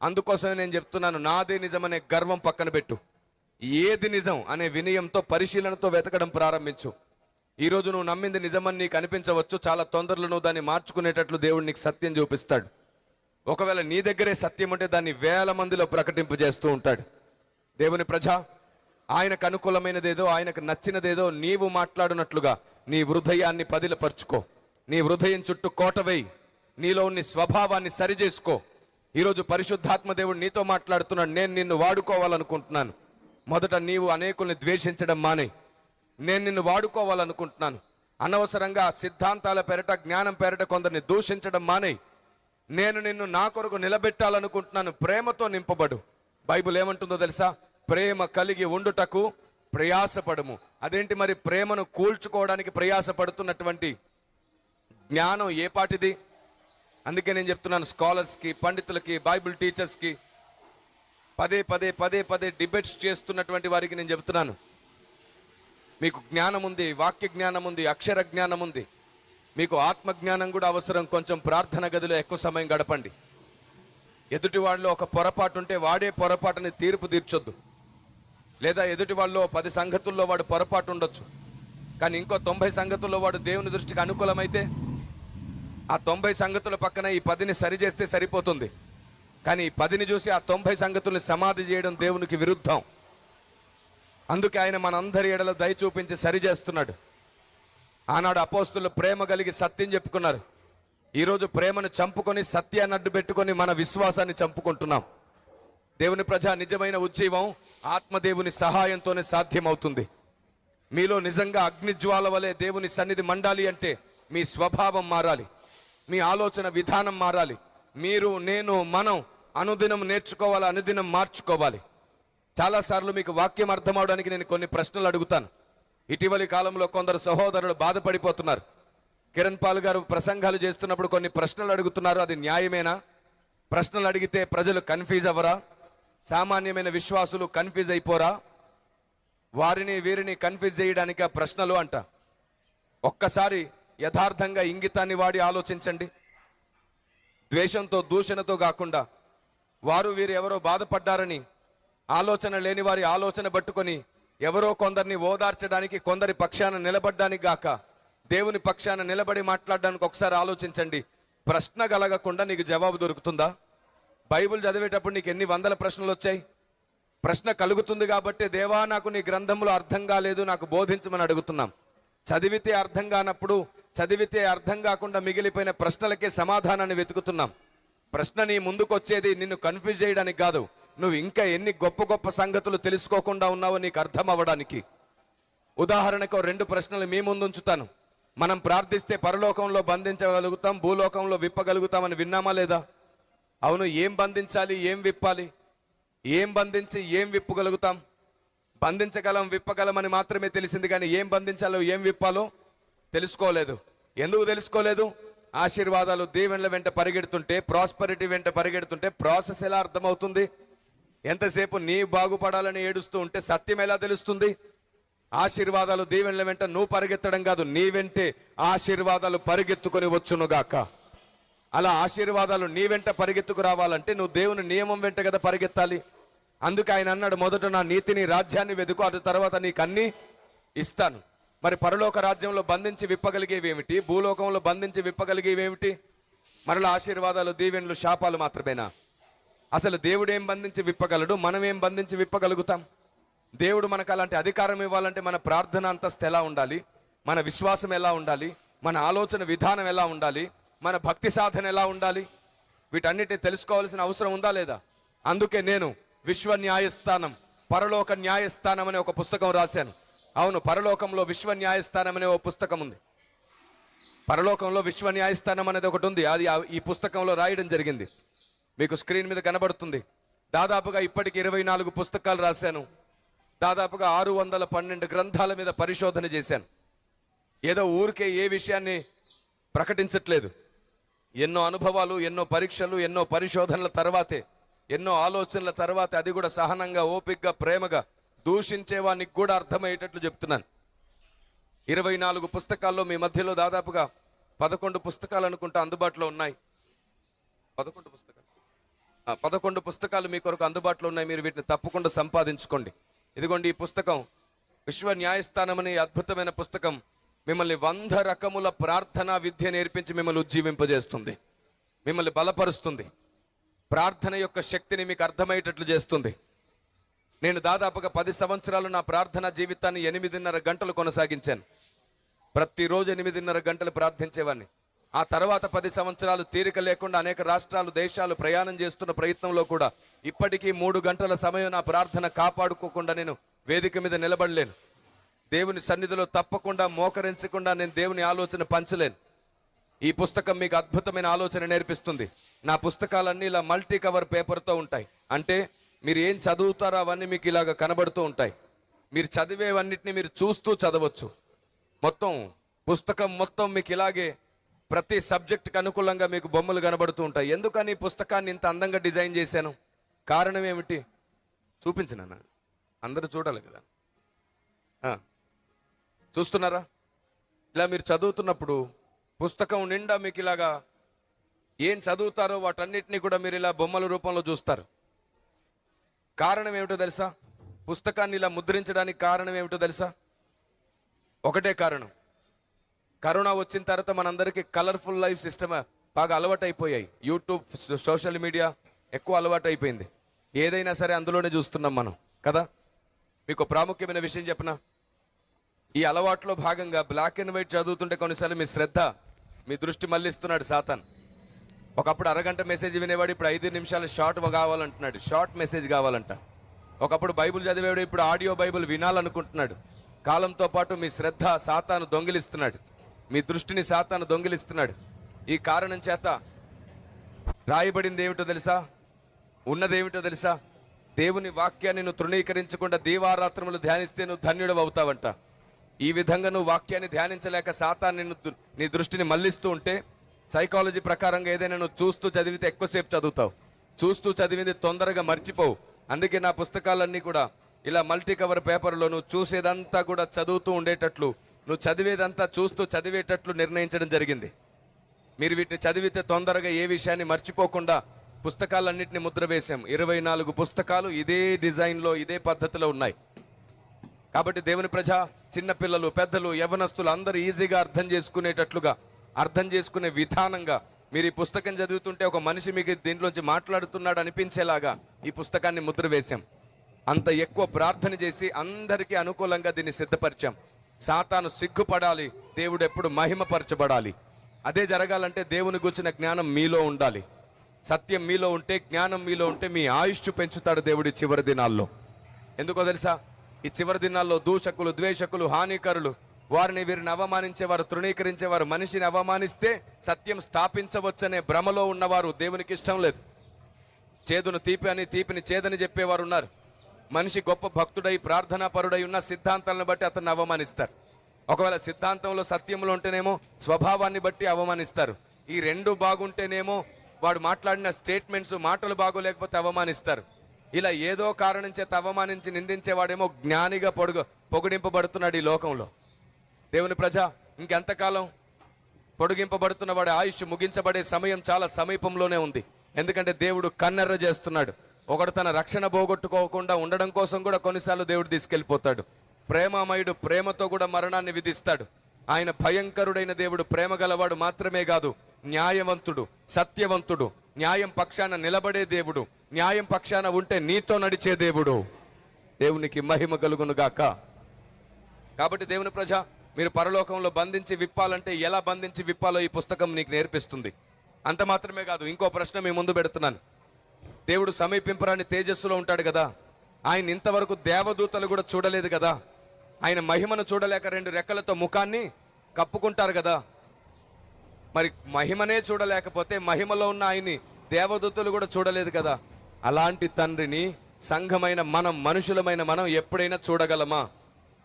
అందుకోసమే నేను చెప్తున్నాను, నాదే నిజమనే గర్వం పక్కన పెట్టు. ఏది నిజం అనే వినయంతో, పరిశీలనతో వెతకడం ప్రారంభించు. ఈరోజు నువ్వు నమ్మింది నిజమని నీకు అనిపించవచ్చు, చాలా తొందరలో నువ్వు దాన్ని మార్చుకునేటట్లు దేవుడు నీకు సత్యం చూపిస్తాడు. ఒకవేళ నీ దగ్గరే సత్యం ఉంటే దాన్ని వేల మందిలో ప్రకటింపజేస్తూ ఉంటాడు. దేవుని ప్రజ, ఆయనకు అనుకూలమైనదేదో, ఆయనకు నచ్చినదేదో నీవు మాట్లాడినట్లుగా నీ హృదయాన్ని పదిలపరుచుకో. నీ హృదయం చుట్టూ కోటవేయి, నీలో ఉన్న స్వభావాన్ని సరిచేసుకో. ఈరోజు పరిశుద్ధాత్మ దేవుడు నీతో మాట్లాడుతున్నాడు. నేను నిన్ను వాడుకోవాలనుకుంటున్నాను. మొదట నీవు అనేకుల్ని ద్వేషించడం మానే. నేను నిన్ను వాడుకోవాలనుకుంటున్నాను. అనవసరంగా సిద్ధాంతాల పేరట, జ్ఞానం పేరట కొందరిని దూషించడం మానే. నేను నిన్ను నా కొరకు నిలబెట్టాలనుకుంటున్నాను. ప్రేమతో నింపబడు. బైబిల్ ఏమంటుందో తెలుసా? ప్రేమ కలిగి ఉండుటకు ప్రయాసపడము. అదేంటి మరి? ప్రేమను కూల్చుకోవడానికి ప్రయాసపడుతున్నటువంటి జ్ఞానం ఏ పాటిది? అందుకే నేను చెప్తున్నాను, స్కాలర్స్కి, పండితులకి, బైబిల్ టీచర్స్కి, పదే పదే డిబేట్స్ చేస్తున్నటువంటి వారికి నేను చెప్తున్నాను, మీకు జ్ఞానం ఉంది, వాక్య జ్ఞానం ఉంది, అక్షర జ్ఞానం ఉంది, మీకు ఆత్మ జ్ఞానం కూడా అవసరం. కొంచెం ప్రార్థన గదిలో ఎక్కువ సమయం గడపండి. ఎదుటి వాళ్ళలో ఒక పొరపాటు ఉంటే వాడే పొరపాటుని తీర్పు తీర్చొద్దు. లేదా ఎదుటి వాళ్ళలో 10 సంగతుల్లో వాడు పొరపాటు ఉండొచ్చు, కానీ ఇంకో 90 సంగతుల్లో వాడు దేవుని దృష్టికి అనుకూలమైతే ఆ 90 సంగతుల పక్కన ఈ 10ని సరిచేస్తే సరిపోతుంది. కానీ ఈ 10ని చూసి ఆ 90 సంగతుల్ని సమాధి చేయడం దేవునికి విరుద్ధం. అందుకే ఆయన మనందరి ఎడల దయ చూపించి సరిచేస్తున్నాడు. ఆనాడు అపోస్తులు ప్రేమ కలిగి సత్యం చెప్పుకున్నారు. ఈరోజు ప్రేమను చంపుకొని, సత్యాన్ని అడ్డు పెట్టుకొని మన విశ్వాసాన్ని చంపుకుంటున్నాం. దేవుని ప్రజ, నిజమైన ఉజ్జీవం ఆత్మదేవుని సహాయంతోనే సాధ్యమవుతుంది. మీలో నిజంగా అగ్నిజ్వాల వలె దేవుని సన్నిధి మండాలి అంటే మీ స్వభావం మారాలి, మీ ఆలోచన విధానం మారాలి. మీరు, నేను, మనం అనుదినం నేర్చుకోవాలి, అనుదినం మార్చుకోవాలి. చాలాసార్లు మీకు వాక్యం అర్థం అవడానికి నేను కొన్ని ప్రశ్నలు అడుగుతాను. ఇటీవలి కాలంలో కొందరు సహోదరులు బాధపడిపోతున్నారు. కిరణ్ పాల్ గారు ప్రసంగాలు చేస్తున్నప్పుడు కొన్ని ప్రశ్నలు అడుగుతున్నారు. అది న్యాయమేనా? ప్రశ్నలు అడిగితే ప్రజలు కన్ఫ్యూజ్ అవ్వరా? సామాన్యమైన విశ్వాసులు కన్ఫ్యూజ్ అయిపోరా? వారిని వీరిని కన్ఫ్యూజ్ చేయడానికి ఆ ప్రశ్నలు అంట. ఒక్కసారి యథార్థంగా ఇంగితాన్ని వాడి ఆలోచించండి. ద్వేషంతో దూషణతో కాకుండా వారు వీరు ఎవరో బాధపడ్డారని ఆలోచన లేని వారి ఆలోచన పట్టుకొని ఎవరో కొందరిని ఓదార్చడానికి, కొందరి పక్షాన నిలబడ్డానికి గాక దేవుని పక్షాన నిలబడి మాట్లాడడానికి ఒకసారి ఆలోచించండి. ప్రశ్న కలగకుండా నీకు జవాబు దొరుకుతుందా? బైబిల్ చదివేటప్పుడు నీకు ఎన్ని వందల ప్రశ్నలు వచ్చాయి? ప్రశ్న కలుగుతుంది కాబట్టి దేవా నాకు నీ గ్రంథంలో అర్థం కాలేదు, నాకు బోధించమని అడుగుతున్నాం. చదివితే అర్థం కానప్పుడు, చదివితే అర్థం కాకుండా మిగిలిపోయిన ప్రశ్నలకే సమాధానాన్ని వెతుకుతున్నాం. ప్రశ్న నీ ముందుకు వచ్చేది నిన్ను కన్ఫ్యూజ్ చేయడానికి కాదు, నువ్వు ఇంకా ఎన్ని గొప్ప గొప్ప సంగతులు తెలుసుకోకుండా ఉన్నావో నీకు అర్థం అవ్వడానికి. ఉదాహరణకు 2 ప్రశ్నలు మీ ముందు ఉంచుతాను. మనం ప్రార్థిస్తే పరలోకంలో బంధించగలుగుతాం, భూలోకంలో విప్పగలుగుతామని విన్నామా లేదా? అవును. ఏం బంధించాలి, ఏం విప్పాలి? ఏం బంధించి ఏం విప్పగలుగుతాం? బంధించగలం, విప్పగలమని మాత్రమే తెలిసింది, కానీ ఏం బంధించాలో ఏం విప్పాలో తెలుసుకోలేదు. ఎందుకు తెలుసుకోలేదు? ఆశీర్వాదాలు దీవెనల వెంట పరిగెడుతుంటే, ప్రాస్పరిటీ వెంట పరిగెడుతుంటే ప్రాసెస్ ఎలా అర్థమవుతుంది? ఎంతసేపు నీ బాగుపడాలని ఏడుస్తూ ఉంటే సత్యం ఎలా తెలుస్తుంది? ఆశీర్వాదాలు దీవెనల వెంట నువ్వు పరిగెత్తడం కాదు, నీ వెంటే ఆశీర్వాదాలు పరిగెత్తుకొని వచ్చునుగాక. అలా ఆశీర్వాదాలు నీ వెంట పరిగెత్తుకు రావాలంటే నువ్వు దేవుని నియమం వెంట కదా పరిగెత్తాలి. అందుకే ఆయన అన్నాడు, మొదట నా నీతిని, రాజ్యాన్ని వెతుకు, అది తర్వాత నీకు అన్ని ఇస్తాను. మరి పరలోక రాజ్యంలో బంధించి విప్పగలిగేవేమిటి? భూలోకంలో బంధించి విప్పగలిగేవేమిటి? మరలా ఆశీర్వాదాలు దీవెనలు శాపాలు మాత్రమేనా? అసలు దేవుడు ఏం బంధించి విప్పగలడు? మనం ఏం బంధించి విప్పగలుగుతాం? దేవుడు మనకు అలాంటి అధికారం ఇవ్వాలంటే మన ప్రార్థన అంతస్తు ఎలా ఉండాలి, మన విశ్వాసం ఎలా ఉండాలి, మన ఆలోచన విధానం ఎలా ఉండాలి, మన భక్తి సాధన ఎలా ఉండాలి? వీటన్నిటిని తెలుసుకోవాల్సిన అవసరం ఉందా లేదా? అందుకే నేను విశ్వ న్యాయస్థానం, పరలోక న్యాయస్థానం అనే ఒక పుస్తకం రాశాను. అవును, పరలోకంలో విశ్వ న్యాయస్థానం అనే ఒక పుస్తకం ఉంది. పరలోకంలో విశ్వ న్యాయస్థానం అనేది ఒకటి ఉంది. అది ఈ పుస్తకంలో రాయడం జరిగింది. మీకు స్క్రీన్ మీద కనబడుతుంది. దాదాపుగా ఇప్పటికి 24 పుస్తకాలు రాశాను. దాదాపుగా 612 గ్రంథాల మీద పరిశోధన చేశాను. ఏదో ఊరికే ఏ విషయాన్ని ప్రకటించట్లేదు. ఎన్నో అనుభవాలు, ఎన్నో పరీక్షలు, ఎన్నో పరిశోధనల తర్వాతే, ఎన్నో ఆలోచనల తర్వాతే, అది కూడా సహనంగా, ఓపికగా, ప్రేమగా, దూషించేవానికి కూడా అర్థమయ్యేటట్లు చెప్తున్నాను. 24 పుస్తకాల్లో మీ మధ్యలో దాదాపుగా 11 పుస్తకాలు అనుకుంటా అందుబాటులో ఉన్నాయి. 11 పుస్తకాలు మీ కొరకు అందుబాటులో ఉన్నాయి. మీరు వీటిని తప్పకుండా సంపాదించుకోండి. ఇదిగోండి ఈ పుస్తకం, విశ్వ న్యాయస్థానం అనే అద్భుతమైన పుస్తకం మిమ్మల్ని 100 రకముల ప్రార్థనా విద్య నేర్పించి మిమ్మల్ని ఉజ్జీవింపజేస్తుంది, మిమ్మల్ని బలపరుస్తుంది, ప్రార్థన యొక్క శక్తిని మీకు అర్థమయ్యేటట్లు చేస్తుంది. నేను దాదాపుగా 10 సంవత్సరాలు నా ప్రార్థనా జీవితాన్ని 8:30 గంటలు కొనసాగించాను. ప్రతిరోజు 8:30 గంటలు ప్రార్థించేవాడిని. ఆ తర్వాత 10 సంవత్సరాలు తీరిక లేకుండా అనేక రాష్ట్రాలు, దేశాలు ప్రయాణం చేస్తున్న ప్రయత్నంలో కూడా ఇప్పటికీ 3 గంటల సమయం నా ప్రార్థన కాపాడుకోకుండా నేను వేదిక మీద నిలబడలేను. దేవుని సన్నిధిలో తప్పకుండా మోకరించకుండా నేను దేవుని ఆలోచన పంచలేను. ఈ పుస్తకం మీకు అద్భుతమైన ఆలోచన నేర్పిస్తుంది. నా పుస్తకాలన్నీ ఇలా మల్టీ కవర్ పేపర్తో ఉంటాయి. అంటే మీరు ఏం చదువుతారో అవన్నీ మీకు ఇలాగ కనబడుతూ ఉంటాయి. మీరు చదివేవన్నిటిని మీరు చూస్తూ చదవచ్చు. మొత్తం పుస్తకం మొత్తం మీకు ఇలాగే ప్రతి సబ్జెక్టుకి అనుకూలంగా మీకు బొమ్మలు కనబడుతూ ఉంటాయి. ఎందుకని పుస్తకాన్ని ఇంత అందంగా డిజైన్ చేశాను? కారణం ఏమిటి? చూపించినానా? అందరూ చూడాలి కదా. చూస్తున్నారా? ఇలా మీరు చదువుతున్నప్పుడు పుస్తకం నిండా మీకు ఇలాగా ఏం చదువుతారో వాటన్నిటినీ కూడా మీరు ఇలా బొమ్మల రూపంలో చూస్తారు. కారణం ఏమిటో తెలుసా? పుస్తకాన్ని ఇలా ముద్రించడానికి కారణం ఏమిటో తెలుసా? ఒకటే కారణం. కరోనా వచ్చిన తర్వాత మనందరికీ కలర్ఫుల్ లైఫ్ సిస్టమ్ బాగా అలవాటు అయిపోయాయి. యూట్యూబ్, సోషల్ మీడియా ఎక్కువ అలవాటు అయిపోయింది. ఏదైనా సరే అందులోనే చూస్తున్నాం మనం కదా. మీకు ప్రాముఖ్యమైన విషయం చెప్పనా? ఈ అలవాట్లో భాగంగా బ్లాక్ అండ్ వైట్ చదువుతుంటే కొన్నిసార్లు మీ శ్రద్ధ, మీ దృష్టి మళ్ళిస్తున్నాడు సాతాన్. ఒకప్పుడు అరగంట మెసేజ్ వినేవాడు, ఇప్పుడు 5 నిమిషాలు షార్ట్ కావాలంటున్నాడు, షార్ట్ మెసేజ్ కావాలంట. ఒకప్పుడు బైబిల్ చదివేవాడు, ఇప్పుడు ఆడియో బైబిల్ వినాలనుకుంటున్నాడు. కాలంతో పాటు మీ శ్రద్ధ సాతాను దొంగిలిస్తున్నాడు, మీ దృష్టిని సాతాను దొంగిలిస్తున్నాడు. ఈ కారణం చేత రాయబడింది ఏమిటో తెలుసా? ఉన్నదేమిటో తెలుసా? దేవుని వాక్యాన్ని నువ్వు తృణీకరించకుండా దీవారాత్రములు ధ్యానిస్తే నువ్వు ధన్యుడు అవుతావంట. ఈ విధంగా నువ్వు వాక్యాన్ని ధ్యానించలేక సాతాను నిన్ను నీ దృష్టిని మళ్లిస్తూ ఉంటే, సైకాలజీ ప్రకారంగా ఏదైనా నువ్వు చూస్తూ చదివితే ఎక్కువసేపు చదువుతావు, చూస్తూ చదివింది తొందరగా మర్చిపోవు. అందుకే నా పుస్తకాలన్నీ కూడా ఇలా మల్టీ కవర్ పేపర్లో నువ్వు చూసేదంతా కూడా చదువుతూ ఉండేటట్లు, నువ్వు చదివేదంతా చూస్తూ చదివేటట్లు నిర్ణయించడం జరిగింది. మీరు వీటిని చదివితే తొందరగా ఏ విషయాన్ని మర్చిపోకుండా పుస్తకాలన్నింటినీ ముద్ర వేశాం. 24 పుస్తకాలు ఇదే డిజైన్లో ఇదే పద్ధతిలో ఉన్నాయి. కాబట్టి దేవుని ప్రజ, చిన్నపిల్లలు, పెద్దలు, యవ్వనస్తులు అందరూ ఈజీగా అర్థం చేసుకునేటట్లుగా, అర్థం చేసుకునే విధానంగా మీరు ఈ పుస్తకం చదువుతుంటే ఒక మనిషి మీకు దీంట్లోంచి మాట్లాడుతున్నాడు అనిపించేలాగా ఈ పుస్తకాన్ని ముద్ర వేశాం. అంత ఎక్కువ ప్రార్థన చేసి అందరికీ అనుకూలంగా దీన్ని సిద్ధపరిచాం. సాతాను సిగ్గుపడాలి, దేవుడు ఎప్పుడు మహిమపరచబడాలి. అదే జరగాలంటే దేవుని గురించిన జ్ఞానం మీలో ఉండాలి. సత్యం మీలో ఉంటే, జ్ఞానం మీలో ఉంటే మీ ఆయుష్ పెంచుతాడు దేవుడి చివరి దినాల్లో. ఎందుకో తెలుసా? ఈ చివరి దినాల్లో దూషకులు, ద్వేషకులు, హానికరులు, వారిని వీరిని అవమానించేవారు, తృణీకరించేవారు, మనిషిని అవమానిస్తే సత్యం స్థాపించవచ్చనే భ్రమలో ఉన్నవారు దేవునికి ఇష్టం లేదు. చేదును తీపి అని, తీపిని చేదని చెప్పేవారు ఉన్నారు. మనిషి గొప్ప భక్తుడై ప్రార్థనాపరుడై ఉన్న సిద్ధాంతాలను బట్టి అతన్ని అవమానిస్తారు. ఒకవేళ సిద్ధాంతంలో సత్యంలో ఉంటేనేమో స్వభావాన్ని బట్టి అవమానిస్తారు. ఈ రెండు బాగుంటేనేమో వాడు మాట్లాడిన స్టేట్మెంట్స్, మాటలు బాగోలేకపోతే అవమానిస్తారు. ఇలా ఏదో కారణం చేత అవమానించి నిందించేవాడేమో జ్ఞానిగా పొగిడింపబడుతున్నాడు ఈ లోకంలో. దేవుని ప్రజ, ఇంకెంతకాలం పొడిగింపబడుతున్న వాడి ఆయుష్ ముగించబడే సమయం చాలా సమీపంలోనే ఉంది. ఎందుకంటే దేవుడు కన్నెర్ర చేస్తున్నాడు. ఒకడు తన రక్షణ పోగొట్టుకోకుండా ఉండడం కోసం కూడా కొన్నిసార్లు దేవుడు తీసుకెళ్ళిపోతాడు. ప్రేమమయుడు ప్రేమతో కూడా మరణాన్ని విధిస్తాడు. ఆయన భయంకరుడైన దేవుడు, ప్రేమ గలవాడు మాత్రమే కాదు, న్యాయవంతుడు, సత్యవంతుడు, న్యాయం పక్షాన నిలబడే దేవుడు, న్యాయం పక్షాన ఉంటే నీతో నడిచే దేవుడు. దేవునికి మహిమ కలుగును గాక. కాబట్టి దేవుని ప్రజ, మీరు పరలోకంలో బంధించి విప్పాలంటే ఎలా బంధించి విప్పాలో ఈ పుస్తకం నీకు నేర్పిస్తుంది. అంత మాత్రమే కాదు, ఇంకో ప్రశ్న మీ ముందు పెడుతున్నాను. దేవుడు సమీపింపరాని తేజస్సులో ఉంటాడు కదా, ఆయన ఇంతవరకు దేవదూతలు కూడా చూడలేదు కదా. ఆయన మహిమను చూడలేక 2 రెక్కలతో ముఖాన్ని కప్పుకుంటారు కదా. మరి మహిమనే చూడలేకపోతే మహిమలో ఉన్న ఆయన్ని దేవదూతలు కూడా చూడలేదు కదా. అలాంటి తండ్రిని సంఘమైన మనం, మనుషులమైన మనం ఎప్పుడైనా చూడగలమా?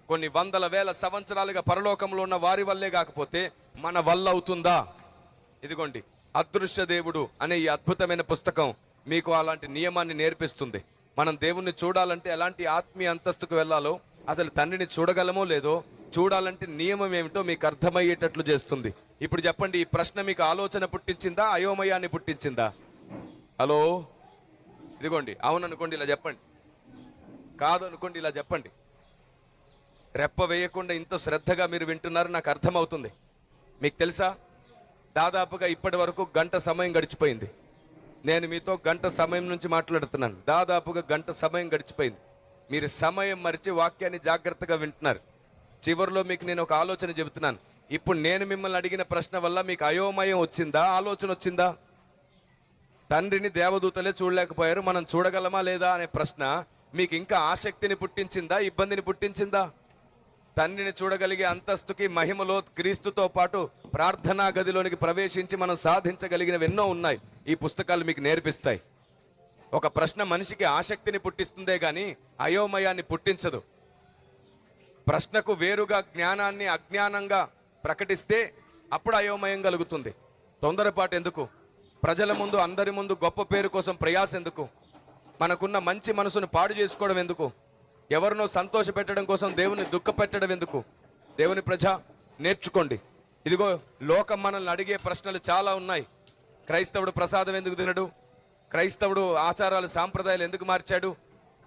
కొన్ని వందల వేల సంవత్సరాలుగా పరలోకంలో ఉన్న వారి వల్లే కాకపోతే మన వల్ల అవుతుందా? ఇదిగోండి, అదృశ్య దేవుడు అనే ఈ అద్భుతమైన పుస్తకం మీకు అలాంటి నియమాన్ని నేర్పిస్తుంది. మనం దేవుణ్ణి చూడాలంటే ఎలాంటి ఆత్మీయ అంతస్తుకు వెళ్ళాలో, అసలు తండ్రిని చూడగలమో లేదో, చూడాలంటే నియమం ఏమిటో మీకు అర్థమయ్యేటట్లు చేస్తుంది. ఇప్పుడు చెప్పండి, ఈ ప్రశ్న మీకు ఆలోచన పుట్టించిందా, అయోమయాన్ని పుట్టించిందా? హలో, ఇదిగోండి, అవుననుకోండి ఇలా చెప్పండి, కాదు అనుకోండి ఇలా చెప్పండి. రెప్ప వేయకుండా ఇంత శ్రద్ధగా మీరు వింటున్నారు, నాకు అర్థమవుతుంది. మీకు తెలుసా, దాదాపుగా ఇప్పటి వరకు గంట సమయం గడిచిపోయింది. నేను మీతో గంట సమయం నుంచి మాట్లాడుతున్నాను. దాదాపుగా గంట సమయం గడిచిపోయింది. మీరు సమయం మరిచి వాక్యాన్ని జాగ్రత్తగా వింటున్నారు. చివరిలో మీకు నేను ఒక ఆలోచన చెబుతున్నాను. ఇప్పుడు నేను మిమ్మల్ని అడిగిన ప్రశ్న వల్ల మీకు అయోమయం వచ్చిందా, ఆలోచన వచ్చిందా? తండ్రిని దేవదూతలే చూడలేకపోయారు, మనం చూడగలమా లేదా అనే ప్రశ్న మీకు ఇంకా ఆసక్తిని పుట్టించిందా, ఇబ్బందిని పుట్టించిందా? తండ్రిని చూడగలిగే అంతస్తుకి, మహిమలో క్రీస్తుతో పాటు ప్రార్థనా గదిలోనికి ప్రవేశించి మనం సాధించగలిగినవి ఎన్నో ఉన్నాయి. ఈ పుస్తకాలు మీకు నేర్పిస్తాయి. ఒక ప్రశ్న మనిషికి ఆసక్తిని పుట్టిస్తుందే కానీ అయోమయాన్ని పుట్టించదు. ప్రశ్నకు వేరుగా జ్ఞానాన్ని అజ్ఞానంగా ప్రకటిస్తే అప్పుడు అయోమయం కలుగుతుంది. తొందరపాటు ఎందుకు? ప్రజల ముందు, అందరి ముందు గొప్ప పేరు కోసం ప్రయాస ఎందుకు? మనకున్న మంచి మనసును పాడు చేసుకోవడం ఎందుకు? ఎవరినో సంతోష పెట్టడం కోసం దేవుని దుఃఖ పెట్టడం ఎందుకు? దేవుని ప్రజ, నేర్చుకోండి. ఇదిగో, లోకం మనల్ని అడిగే ప్రశ్నలు చాలా ఉన్నాయి. క్రైస్తవుడు ప్రసాదం ఎందుకు తినడు? క్రైస్తవుడు ఆచారాలు, సాంప్రదాయాలు ఎందుకు మార్చాడు?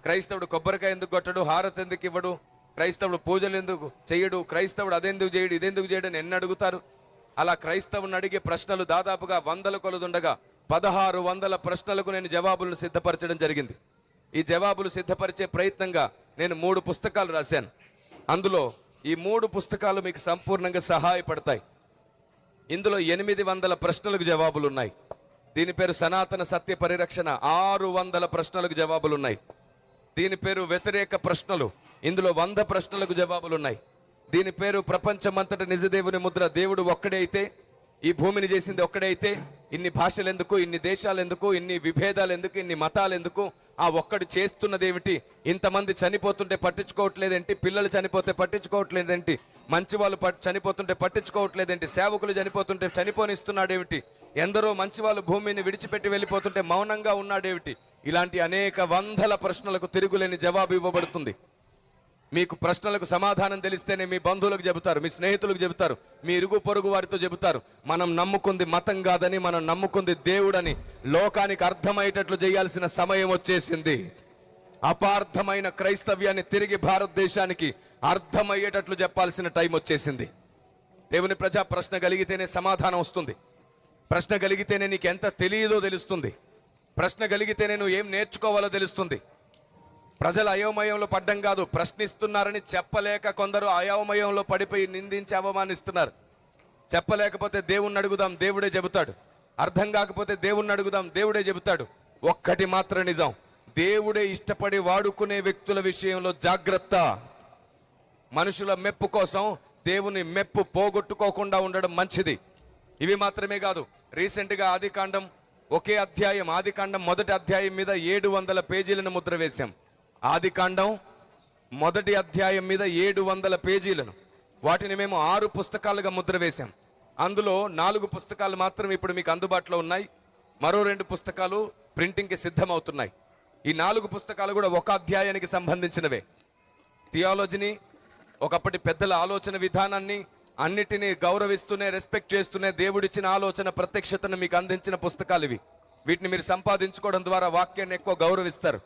క్రైస్తవుడు కొబ్బరికాయ ఎందుకు కొట్టడు? హారతి ఎందుకు ఇవ్వడు? క్రైస్తవుడు పూజలు ఎందుకు చేయడు? క్రైస్తవుడు అదెందుకు చేయడు, ఇదెందుకు చేయడు అని ఎన్ని అడుగుతారు? అలా క్రైస్తవుని అడిగే ప్రశ్నలు దాదాపుగా 100 కొలదుండగా 1600 ప్రశ్నలకు నేను జవాబులను సిద్ధపరచడం జరిగింది. ఈ జవాబులు సిద్ధపరిచే ప్రయత్నంగా నేను 3 పుస్తకాలు రాశాను. అందులో ఈ 3 పుస్తకాలు మీకు సంపూర్ణంగా సహాయపడతాయి. ఇందులో 800 ప్రశ్నలకు జవాబులు ఉన్నాయి. దీని పేరు సనాతన సత్య పరిరక్షణ. 600 ప్రశ్నలకు జవాబులు ఉన్నాయి. దీని పేరు వ్యతిరేక ప్రశ్నలు. ఇందులో 100 ప్రశ్నలకు జవాబులు ఉన్నాయి. దీని పేరు ప్రపంచమంతట నిజదేవుని ముద్ర. దేవుడు ఒక్కడే అయితే ఈ భూమిని చేసింది ఒక్కడే అయితే ఇన్ని భాషలు ఎందుకు, ఇన్ని దేశాలు ఎందుకు, ఇన్ని విభేదాలు ఎందుకు, ఇన్ని మతాలు ఎందుకు? ఆ ఒక్కడు చేస్తున్నది ఏమిటి? ఇంతమంది చనిపోతుంటే పట్టించుకోవట్లేదేంటి? పిల్లలు చనిపోతే పట్టించుకోవట్లేదేంటి? మంచి వాళ్ళు చనిపోతుంటే పట్టించుకోవట్లేదేంటి? సేవకులు చనిపోతుంటే చనిపోనిస్తున్నాడేమిటి? ఎందరో మంచి వాళ్ళు భూమిని విడిచిపెట్టి వెళ్ళిపోతుంటే మౌనంగా ఉన్నాడేమిటి? ఇలాంటి అనేక వందల ప్రశ్నలకు తిరుగులేని జవాబు ఇవ్వబడుతుంది. మీకు ప్రశ్నలకు సమాధానం తెలిస్తేనే మీ బంధువులకు చెబుతారు, మీ స్నేహితులకు చెబుతారు, మీ ఇరుగు పొరుగు వారితో చెబుతారు. మనం నమ్ముకుంది మతం కాదని, మనం నమ్ముకుంది దేవుడని లోకానికి అర్థమయ్యేటట్లు చేయాల్సిన సమయం వచ్చేసింది. అపార్థమైన క్రైస్తవ్యాన్ని తిరిగి భారతదేశానికి అర్థమయ్యేటట్లు చెప్పాల్సిన టైం వచ్చేసింది. దేవుని ప్రజా, ప్రశ్న కలిగితేనే సమాధానం వస్తుంది. ప్రశ్న కలిగితేనే నీకు ఎంత తెలియదో తెలుస్తుంది. ప్రశ్న కలిగితేనే నువ్వు ఏం నేర్చుకోవాలో తెలుస్తుంది. ప్రజలు అయోమయంలో పడ్డం కాదు, ప్రశ్నిస్తున్నారని చెప్పలేక కొందరు అయోమయంలో పడిపోయి నిందించి అవమానిస్తున్నారు. చెప్పలేకపోతే దేవుణ్ణి అడుగుదాం, దేవుడే చెబుతాడు. అర్థం కాకపోతే దేవుణ్ణి అడుగుదాం, దేవుడే చెబుతాడు. ఒక్కటి మాత్రం నిజం, దేవుడే ఇష్టపడి వాడుకునే వ్యక్తుల విషయంలో జాగ్రత్త. మనుషుల మెప్పు కోసం దేవుని మెప్పు పోగొట్టుకోకుండా ఉండడం మంచిది. ఇవి మాత్రమే కాదు, రీసెంట్గా ఆదికాండం ఒకే అధ్యాయం, ఆదికాండం మొదటి అధ్యాయం మీద 700 పేజీలను ముద్ర వేశాం. ఆదికాండం మొదటి అధ్యాయం మీద 700 పేజీలను, వాటిని మేము 6 పుస్తకాలుగా ముద్ర వేశాం. అందులో 4 పుస్తకాలు మాత్రం ఇప్పుడు మీకు అందుబాటులో ఉన్నాయి. మరో 2 పుస్తకాలు ప్రింటింగ్కి సిద్ధమవుతున్నాయి. ఈ 4 పుస్తకాలు కూడా ఒక అధ్యాయానికి సంబంధించినవే. థియాలజీని, ఒకప్పటి పెద్దల ఆలోచన విధానాన్ని అన్నిటినీ గౌరవిస్తూనే, రెస్పెక్ట్ చేస్తూనే దేవుడిచ్చిన ఆలోచన ప్రత్యక్షతను మీకు అందించిన పుస్తకాలు ఇవి. వీటిని మీరు సంపాదించుకోవడం ద్వారా వాక్యాన్ని ఎక్కువ గౌరవిస్తారు,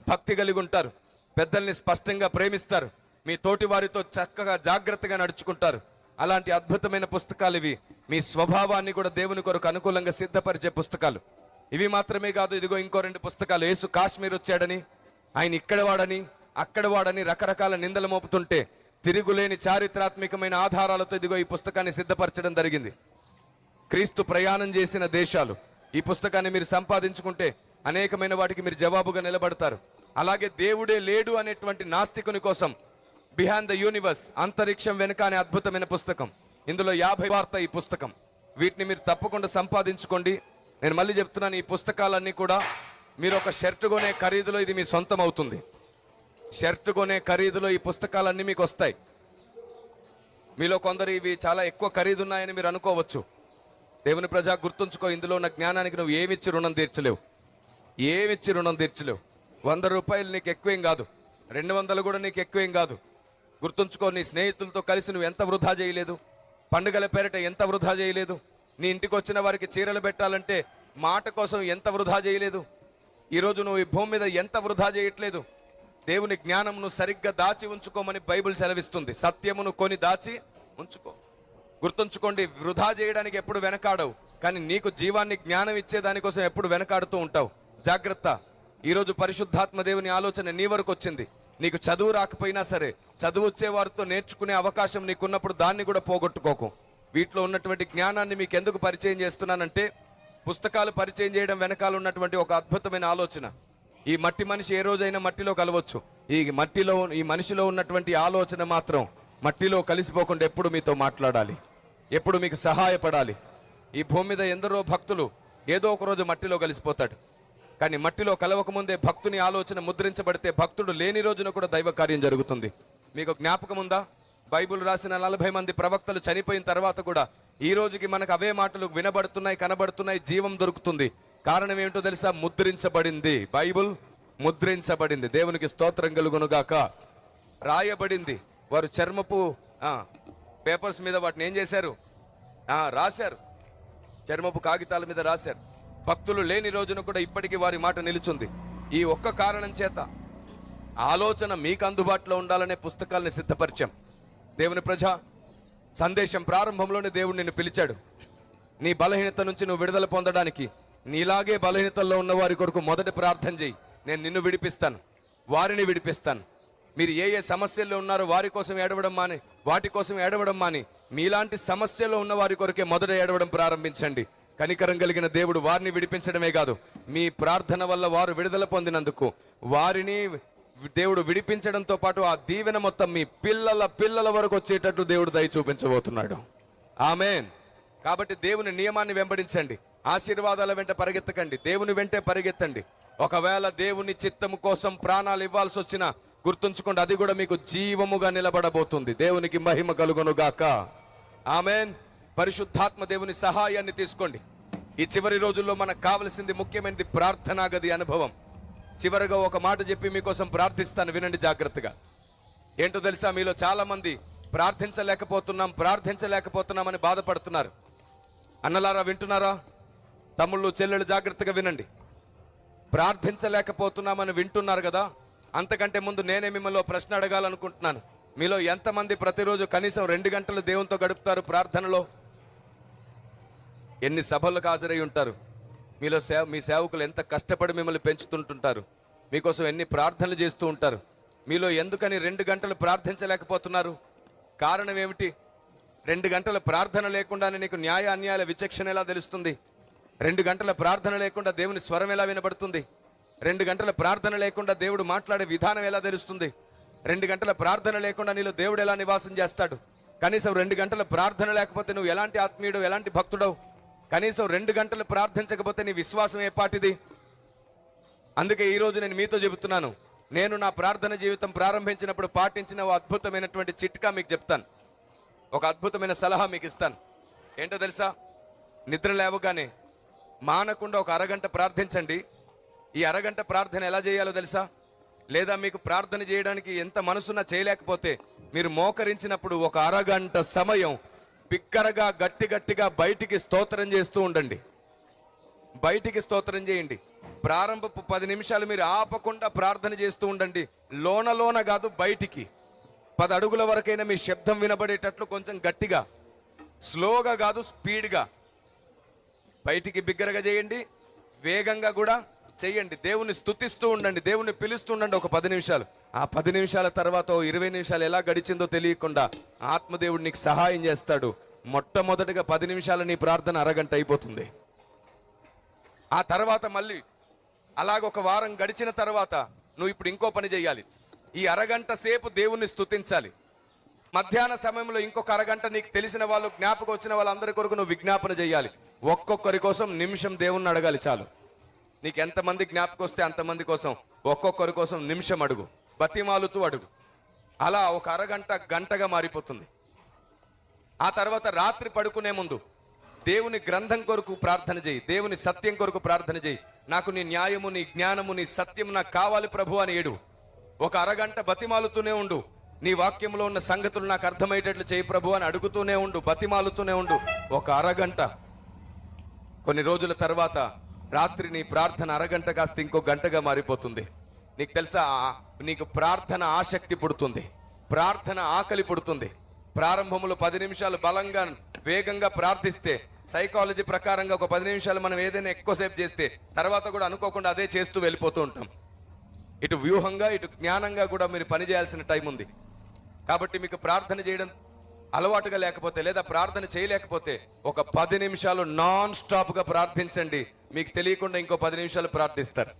భక్తి కలిగి ఉంటారు, పెద్దల్ని స్పష్టంగా ప్రేమిస్తారు, మీ తోటి వారితో చక్కగా జాగ్రత్తగా నడుచుకుంటారు. అలాంటి అద్భుతమైన పుస్తకాలు ఇవి. మీ స్వభావాన్ని కూడా దేవుని కొరకు అనుకూలంగా సిద్ధపరిచే పుస్తకాలు. ఇవి మాత్రమే కాదు, ఇదిగో ఇంకో 2 పుస్తకాలు. యేసు కాశ్మీర్ వచ్చాడని, ఆయన ఇక్కడ వాడని, అక్కడ వాడని రకరకాల నిందలు మోపుతుంటే తిరుగులేని చారిత్రాత్మకమైన ఆధారాలతో ఇదిగో ఈ పుస్తకాన్ని సిద్ధపరచడం జరిగింది. క్రీస్తు ప్రయాణం చేసిన దేశాలు. ఈ పుస్తకాన్ని మీరు సంపాదించుకుంటే అనేకమైన వాటికి మీరు జవాబుగా నిలబడతారు. అలాగే దేవుడే లేడు అనేటువంటి నాస్తికుని కోసం బిహైండ్ ద యూనివర్స్, అంతరిక్షం వెనుక అనే అద్భుతమైన పుస్తకం. ఇందులో 50 వార్త ఈ పుస్తకం. వీటిని మీరు తప్పకుండా సంపాదించుకోండి. నేను మళ్ళీ చెప్తున్నాను, ఈ పుస్తకాలన్నీ కూడా మీరు ఒక షర్ట్ కొనే ఖరీదులో ఇది మీ సొంతం అవుతుంది. షర్ట్ కొనే ఖరీదులో ఈ పుస్తకాలన్నీ మీకు వస్తాయి. మీలో కొందరు ఇవి చాలా ఎక్కువ ఖరీదున్నాయని మీరు అనుకోవచ్చు. దేవుని ప్రజా, గుర్తుంచుకో, ఇందులో ఉన్న జ్ఞానానికి నువ్వు ఏమిచ్చి రుణం తీర్చలేవు. ఏమిచ్చి రుణం తీర్చలేవు. 100 రూపాయలు నీకు ఎక్కువేం కాదు, 200 కూడా నీకు ఎక్కువేం కాదు. గుర్తుంచుకో, నీ స్నేహితులతో కలిసి నువ్వు ఎంత వృధా చేయలేదు, పండుగల పేరిట ఎంత వృధా చేయలేదు, నీ ఇంటికి వచ్చిన వారికి చీరలు పెట్టాలంటే మాట కోసం ఎంత వృధా చేయలేదు. ఈరోజు నువ్వు ఈ భూమి మీద ఎంత వృధా చేయట్లేదు. దేవుని జ్ఞానమును సరిగ్గా దాచి ఉంచుకోమని బైబిల్ సెలవిస్తుంది. సత్యమును కొని దాచి ఉంచుకో. గుర్తుంచుకోండి, వృధా చేయడానికి ఎప్పుడు వెనకాడవు, కానీ నీకు జీవాన్ని, జ్ఞానం ఇచ్చే దానికోసం ఎప్పుడు వెనకాడుతూ ఉంటావు. జాగ్రత్త. ఈరోజు పరిశుద్ధాత్మ దేవుని ఆలోచన నీ వరకు వచ్చింది. నీకు చదువు రాకపోయినా సరే, చదువు వచ్చే వారితో నేర్చుకునే అవకాశం నీకున్నప్పుడు దాన్ని కూడా పోగొట్టుకోకు. వీటిలో ఉన్నటువంటి జ్ఞానాన్ని మీకు ఎందుకు పరిచయం చేస్తున్నానంటే, పుస్తకాలు పరిచయం చేయడం వెనకాల ఉన్నటువంటి ఒక అద్భుతమైన ఆలోచన. ఈ మట్టి మనిషి ఏ రోజైనా మట్టిలో కలవచ్చు. ఈ మనిషిలో ఉన్నటువంటి ఆలోచన మాత్రం మట్టిలో కలిసిపోకుండా ఎప్పుడు మీతో మాట్లాడాలి, ఎప్పుడు మీకు సహాయపడాలి. ఈ భూమి మీద ఎందరో భక్తులు ఏదో ఒక రోజు మట్టిలో కలిసిపోతాడు. కానీ మట్టిలో కలవకముందే భక్తుని ఆలోచన ముద్రించబడితే భక్తుడు లేని రోజున కూడా దైవ కార్యం జరుగుతుంది. మీకు జ్ఞాపకం ఉందా? బైబిల్ రాసిన 40 మంది ప్రవక్తలు చనిపోయిన తర్వాత కూడా ఈ రోజుకి మనకు అవే మాటలు వినబడుతున్నాయి, కనబడుతున్నాయి, జీవం దొరుకుతుంది. కారణం ఏమిటో తెలుసా? ముద్రించబడింది. బైబిల్ ముద్రించబడింది. దేవునికి స్తోత్రం కలుగునుగాక. రాయబడింది. వారు చర్మపు పేపర్స్ మీద వాటిని ఏం చేశారు? రాశారు. చర్మపు కాగితాల మీద రాశారు. భక్తులు లేని రోజున కూడా ఇప్పటికీ వారి మాట నిలుచుంది. ఈ ఒక్క కారణం చేత ఆలోచన మీకు అందుబాటులో ఉండాలనే పుస్తకాలని సిద్ధపరిచాం. దేవుని ప్రజా, సందేశం ప్రారంభంలోనే దేవుడు నిన్ను పిలిచాడు. నీ బలహీనత నుంచి నువ్వు విడుదల పొందడానికి నీలాగే బలహీనతల్లో ఉన్న వారి కొరకు మొదటి ప్రార్థన చేయి. నేను నిన్ను విడిపిస్తాను, వారిని విడిపిస్తాను. మీరు ఏ ఏ సమస్యల్లో ఉన్నారో వారి కోసం ఏడవడం మాని, వాటి కోసం ఏడవడం మాని, మీలాంటి సమస్యలో ఉన్న వారి కొరకే మొదట ఏడవడం ప్రారంభించండి. కనికరం కలిగిన దేవుడు వారిని విడిపించడమే కాదు, మీ ప్రార్థన వల్ల వారు విడుదల పొందినందుకు వారిని దేవుడు విడిపించడంతో పాటు ఆ దీవెన మొత్తం మీ పిల్లల వరకు వచ్చేటట్టు దేవుడు దయ చూపించబోతున్నాడు. ఆమేన్. కాబట్టి దేవుని నియమాన్ని వెంబడించండి, ఆశీర్వాదాల వెంట పరిగెత్తకండి, దేవుని వెంటే పరిగెత్తండి. ఒకవేళ దేవుని చిత్తము కోసం ప్రాణాలు ఇవ్వాల్సి వచ్చినా గుర్తుంచుకోండి, అది కూడా మీకు జీవముగా నిలబడబోతుంది. దేవునికి మహిమ కలుగును గాక. ఆమేన్. పరిశుద్ధాత్మ దేవుని సహాయాన్ని తీసుకోండి. ఈ చివరి రోజుల్లో మనకు కావలసింది ముఖ్యమైనది ప్రార్థనా గది అనుభవం. చివరిగా ఒక మాట చెప్పి మీకోసం ప్రార్థిస్తాను, వినండి జాగ్రత్తగా. ఏంటో తెలుసా, మీలో చాలా మంది ప్రార్థించలేకపోతున్నామని బాధపడుతున్నారు. అన్నలారా వింటున్నారా? తమ్ముళ్ళు చెల్లెళ్ళు జాగ్రత్తగా వినండి. ప్రార్థించలేకపోతున్నామని వింటున్నారు కదా, అంతకంటే ముందు నేనే మిమ్మల్ని ప్రశ్న అడగాలనుకుంటున్నాను. మీలో ఎంతమంది ప్రతిరోజు కనీసం 2 గంటలు దేవునితో గడుపుతారు ప్రార్థనలో? ఎన్ని సభలకు హాజరై ఉంటారు? మీలో మీ సేవకులు ఎంత కష్టపడి మిమ్మల్ని పెంచుతుంటుంటారు, మీకోసం ఎన్ని ప్రార్థనలు చేస్తూ ఉంటారు. మీలో ఎందుకని 2 గంటలు ప్రార్థించలేకపోతున్నారు? కారణం ఏమిటి? 2 గంటల ప్రార్థన లేకుండానే నీకు న్యాయ అన్యాయాల విచక్షణ ఎలా తెలుస్తుంది? 2 గంటల ప్రార్థన లేకుండా దేవుని స్వరం ఎలా వినబడుతుంది? 2 గంటల ప్రార్థన లేకుండా దేవుడు మాట్లాడే విధానం ఎలా తెలుస్తుంది? 2 గంటల ప్రార్థన లేకుండా నీలో దేవుడు ఎలా నివాసం చేస్తాడు? కనీసం 2 గంటల ప్రార్థన లేకపోతే నువ్వు ఎలాంటి ఆత్మీయుడు, ఎలాంటి భక్తుడవు? కనీసం 2 గంటలు ప్రార్థించకపోతే నీ విశ్వాసం ఏ పాటిది? అందుకే ఈరోజు నేను మీతో చెబుతున్నాను, నేను నా ప్రార్థన జీవితం ప్రారంభించినప్పుడు పాటించిన ఓ అద్భుతమైనటువంటి చిట్కా మీకు చెప్తాను. ఒక అద్భుతమైన సలహా మీకు ఇస్తాను. ఏంటో తెలుసా? నిద్ర లేవగానే మానకుండా ఒక అరగంట ప్రార్థించండి. ఈ అరగంట ప్రార్థన ఎలా చేయాలో తెలుసా? లేదా మీకు ప్రార్థన చేయడానికి ఎంత మనసున్నా చేయలేకపోతే మీరు మోకరించినప్పుడు ఒక అరగంట సమయం బిగ్గరగా గట్టిగా బయటికి స్తోత్రం చేస్తూ ఉండండి. బయటికి స్తోత్రం చేయండి. ప్రారంభపు 10 నిమిషాలు మీరు ఆపకుండా ప్రార్థన చేస్తూ ఉండండి. లోన కాదు, బయటికి 10 అడుగుల వరకైనా మీ శబ్దం వినబడేటట్లు కొంచెం గట్టిగా, స్లోగా కాదు, స్పీడ్గా బయటికి బిగ్గరగా చేయండి. వేగంగా కూడా చేయండి. దేవుని స్తుతిస్తూ ఉండండి, దేవుని పిలుస్తూ ఉండండి ఒక 10 నిమిషాలు. ఆ 10 నిమిషాల తర్వాత 20 నిమిషాలు ఎలా గడిచిందో తెలియకుండా ఆత్మదేవుడు నీకు సహాయం చేస్తాడు. మొట్టమొదటిగా 10 నిమిషాలు నీ ప్రార్థన అరగంట అయిపోతుంది. ఆ తర్వాత మళ్ళీ అలాగొక వారం గడిచిన తర్వాత నువ్వు ఇప్పుడు ఇంకో పని చేయాలి. ఈ అరగంట సేపు దేవుణ్ణి స్తుతించాలి. మధ్యాహ్న సమయంలో ఇంకొక అరగంట నీకు తెలిసిన వాళ్ళు, జ్ఞాపకం వచ్చిన వాళ్ళందరి కొరకు నువ్వు విజ్ఞాపన చేయాలి. ఒక్కొక్కరి కోసం నిమిషం దేవుణ్ణి అడగాలి చాలు. నీకు ఎంతమంది జ్ఞాపకం వస్తే అంతమంది కోసం ఒక్కొక్కరి కోసం నిమిషం అడుగు, బతిమాలుతూ అడుగు. అలా ఒక అరగంట గంటగా మారిపోతుంది. ఆ తర్వాత రాత్రి పడుకునే ముందు దేవుని గ్రంథం కొరకు ప్రార్థన చేయి, దేవుని సత్యం కొరకు ప్రార్థన చేయి. నాకు నీ న్యాయము, నీ జ్ఞానము, నీ సత్యం నాకు కావాలి ప్రభు అని ఏడు. ఒక అరగంట బతిమాలుతూనే ఉండు. నీ వాక్యంలో ఉన్న సంగతులు నాకు అర్థమయ్యేటట్లు చేయి ప్రభు అని అడుగుతూనే ఉండు, బతిమాలుతూనే ఉండు. ఒక అరగంట. కొన్ని రోజుల తర్వాత రాత్రి నీ ప్రార్థన అరగంట కాస్త ఇంకో గంటగా మారిపోతుంది. నీకు తెలుసా, నీకు ప్రార్థన ఆసక్తి పుడుతుంది, ప్రార్థన ఆకలి పుడుతుంది. ప్రారంభంలో 10 నిమిషాలు బలంగా వేగంగా ప్రార్థిస్తే, సైకాలజీ ప్రకారంగా ఒక 10 నిమిషాలు మనం ఏదైనా ఎక్కువసేపు చేస్తే తర్వాత కూడా అనుకోకుండా అదే చేస్తూ వెళ్ళిపోతూ ఉంటాం. ఇటు వ్యూహంగా ఇటు జ్ఞానంగా కూడా మీరు పని చేయాల్సిన టైం ఉంది. కాబట్టి మీకు ప్రార్థన చేయడం అలవాటుగా లేకపోతే, లేదా ప్రార్థన చేయలేకపోతే ఒక 10 నిమిషాలు నాన్ స్టాప్గా ప్రార్థించండి. మీకు తెలియకుండా ఇంకో 10 నిమిషాలు ప్రార్థిస్తారు.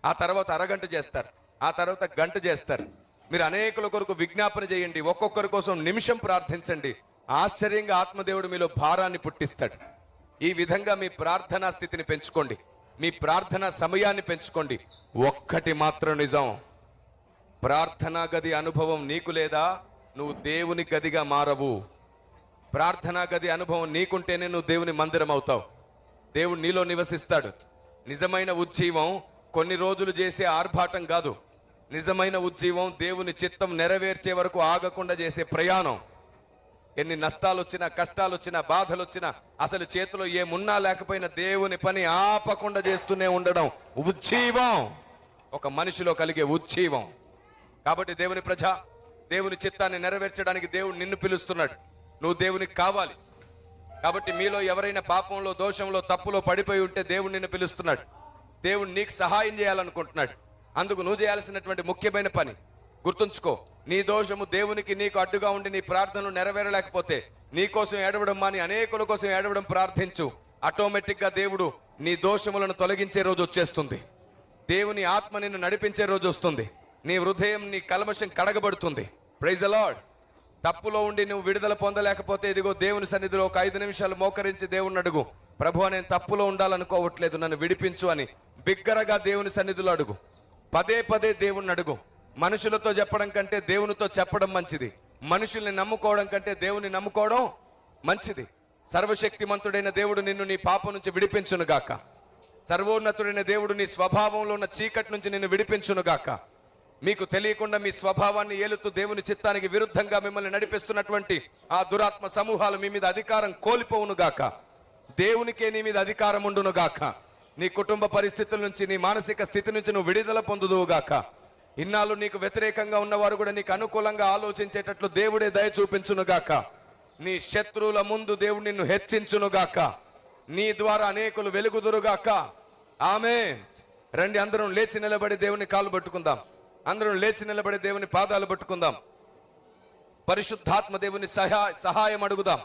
ఆ తర్వాత అరగంట చేస్తారు, ఆ తర్వాత గంట చేస్తారు. మీరు అనేకుల కొరకు విజ్ఞాపన చేయండి, ఒక్కొక్కరి కోసం నిమిషం ప్రార్థించండి. ఆశ్చర్యంగా ఆత్మదేవుడు మీలో భారాన్ని పుట్టిస్తాడు. ఈ విధంగా మీ ప్రార్థనా స్థితిని పెంచుకోండి, మీ ప్రార్థనా సమయాన్ని పెంచుకోండి. ఒక్కటి మాత్రం నిజం, ప్రార్థనా గది అనుభవం నీకు లేదా నువ్వు దేవుని గదిగా మారవు. ప్రార్థనా గది అనుభవం నీకుంటేనే నువ్వు దేవుని మందిరం అవుతావు. దేవుడు నీలో నివసిస్తాడు. నిజమైన ఉజ్జీవం కొన్ని రోజులు చేసే ఆర్భాటం కాదు. నిజమైన ఉజ్జీవం దేవుని చిత్తం నెరవేర్చే వరకు ఆగకుండా చేసే ప్రయాణం. ఎన్ని నష్టాలు వచ్చినా, కష్టాలు వచ్చినా, బాధలు వచ్చినా, అసలు చేతిలో ఏమున్నా లేకపోయినా దేవుని పని ఆపకుండా చేస్తూనే ఉండడం ఉజ్జీవం, ఒక మనిషిలో కలిగే ఉజ్జీవం. కాబట్టి దేవుని ప్రజ, దేవుని చిత్తాన్ని నెరవేర్చడానికి దేవుడు నిన్ను పిలుస్తున్నాడు. నువ్వు దేవునికి కావాలి. కాబట్టి మీలో ఎవరైనా పాపంలో, దోషంలో, తప్పులో పడిపోయి ఉంటే దేవుడు నిన్ను పిలుస్తున్నాడు. దేవుడు నీకు సహాయం చేయాలనుకుంటున్నాడు. అందుకు నువ్వు చేయాల్సినటువంటి ముఖ్యమైన పని గుర్తుంచుకో. నీ దోషము దేవునికి నీకు అడ్డుగా ఉండి నీ ప్రార్థనలు నెరవేరలేకపోతే నీ కోసం ఏడవడం మాని అనేకుల కోసం ఏడవడం ప్రార్థించు. ఆటోమేటిక్గా దేవుడు నీ దోషములను తొలగించే రోజు వచ్చేస్తుంది. దేవుని ఆత్మ నిన్ను నడిపించే రోజు వస్తుంది. నీ హృదయం, నీ కల్మషం కడగబడుతుంది. Praise the lord. తప్పులో ఉండి నువ్వు విడుదల పొందలేకపోతే ఇదిగో దేవుని సన్నిధిలో ఒక 5 నిమిషాలు మోకరించి దేవుణ్ణి అడుగు. ప్రభువా, నేను తప్పులో ఉండాలనుకోవట్లేదు, నన్ను విడిపించు అని బిగ్గరగా దేవుని సన్నిధిలో అడుగు. పదే పదే దేవుణ్ణి అడుగు. మనుషులతో చెప్పడం కంటే దేవునితో చెప్పడం మంచిది. మనుషుల్ని నమ్ముకోవడం కంటే దేవుని నమ్ముకోవడం మంచిది. సర్వశక్తిమంతుడైన దేవుడు నిన్ను నీ పాపం నుంచి విడిపించునుగాక. సర్వోన్నతుడైన దేవుడు నీ స్వభావంలో ఉన్న చీకటి నుంచి నిన్ను విడిపించునుగాక. మీకు తెలియకుండా మీ స్వభావాన్ని ఏలుతూ దేవుని చిత్తానికి విరుద్ధంగా మిమ్మల్ని నడిపిస్తున్నటువంటి ఆ దురాత్మ సమూహాలు మీ మీద అధికారం కోల్పోవునుగాక. దేవునికే నీ మీద అధికారం ఉండునుగాక. నీ కుటుంబ పరిస్థితుల నుంచి, నీ మానసిక స్థితి నుంచి నువ్వు విడుదల పొందుదువుగాక. ఇన్నాళ్ళు నీకు వ్యతిరేకంగా ఉన్నవారు కూడా నీకు అనుకూలంగా ఆలోచించేటట్లు దేవుడే దయ చూపించునుగాక. నీ శత్రువుల ముందు దేవుడు నిన్ను హెచ్చించునుగాక. నీ ద్వారా అనేకులు వెలుగుదురుగాక. ఆమేన్. రండి, అందరం లేచి నిలబడి దేవుని కాలు పట్టుకుందాం. అందరం లేచి నిలబడి దేవుని పాదాలు పట్టుకుందాం. పరిశుద్ధాత్మ దేవుని సహాయం అడుగుదాం.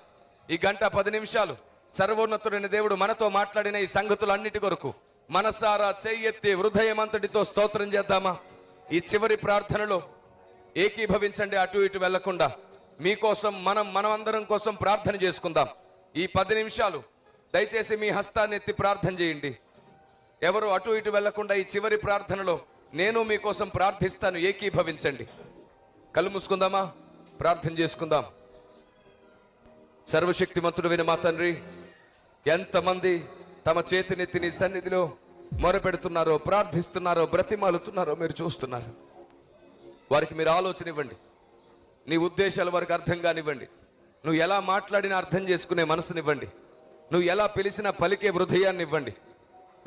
ఈ గంట 10 నిమిషాలు సర్వోన్నతుడైన దేవుడు మనతో మాట్లాడిన ఈ సంగతులన్నిటి కొరకు మనసారా చెయ్యెత్తి హృదయమంతటితో స్తోత్రం చేద్దామా? ఈ చివరి ప్రార్థనలో ఏకీభవించండి, అటు ఇటు వెళ్లకుండా. మీకోసం మనమందరం కోసం ప్రార్థన చేసుకుందాం. ఈ 10 నిమిషాలు దయచేసి మీ హస్తాన్ని ఎత్తి ప్రార్థన చేయండి. ఎవరు అటు ఇటు వెళ్లకుండా ఈ చివరి ప్రార్థనలో నేను మీకోసం ప్రార్థిస్తాను, ఏకీభవించండి. కళ్ళు మూసుకుందామా? ప్రార్థన చేసుకుందాం. సర్వశక్తిమంతుడైన మా తండ్రి, ఎంతమంది తమ చేతినెత్తి నీ సన్నిధిలో మొరపెడుతున్నారో, ప్రార్థిస్తున్నారో, బ్రతిమాలుతున్నారో మీరు చూస్తున్నారు. వారికి మీరు ఆలోచన ఇవ్వండి. నీ ఉద్దేశాలు వారికి అర్థం కానివ్వండి. నువ్వు ఎలా మాట్లాడినా అర్థం చేసుకునే మనసునివ్వండి. నువ్వు ఎలా పిలిచినా పలికే హృదయాన్ని ఇవ్వండి.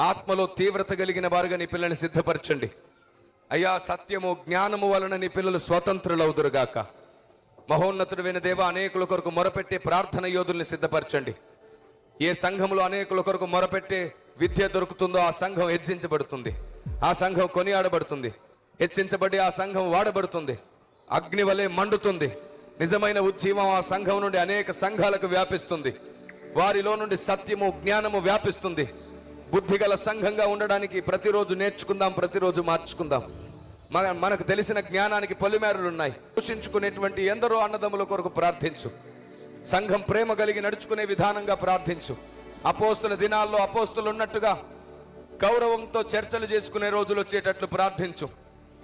ఆత్మలో తీవ్రత కలిగిన వారుగా నీ పిల్లల్ని సిద్ధపరచండి అయ్యా. సత్యము జ్ఞానము వలన నీ పిల్లలు స్వతంత్రులవుదురుగాక. మహోన్నతుడైన దేవ, అనేకుల కొరకు మొరపెట్టే ప్రార్థన యోధుల్ని సిద్ధపరచండి. ఏ సంఘంలో అనేకుల కొరకు మొరపెట్టే విద్య దొరుకుతుందో ఆ సంఘం హెచ్చించబడుతుంది, ఆ సంఘం కొనియాడబడుతుంది. హెచ్చించబడి ఆ సంఘం వాడబడుతుంది, అగ్ని వలె మండుతుంది. నిజమైన ఉజ్జీవం ఆ సంఘం నుండి అనేక సంఘాలకు వ్యాపిస్తుంది. వారిలో నుండి సత్యము జ్ఞానము వ్యాపిస్తుంది. బుద్ధిగల సంఘంగా ఉండడానికి ప్రతిరోజు నేర్చుకుందాం, ప్రతిరోజు మార్చుకుందాం. మనకు తెలిసిన జ్ఞానానికి పొలిమేరలు ఉన్నాయి. పోషించుకునేటువంటి ఎందరో అన్నదమ్ముల కొరకు ప్రార్థించు. సంఘం ప్రేమ కలిగి నడుచుకునే విధానంగా ప్రార్థించు. అపోస్తుల దినాల్లో అపోస్తులు ఉన్నట్టుగా గౌరవంతో చర్చలు చేసుకునే రోజులు వచ్చేటట్లు ప్రార్థించు.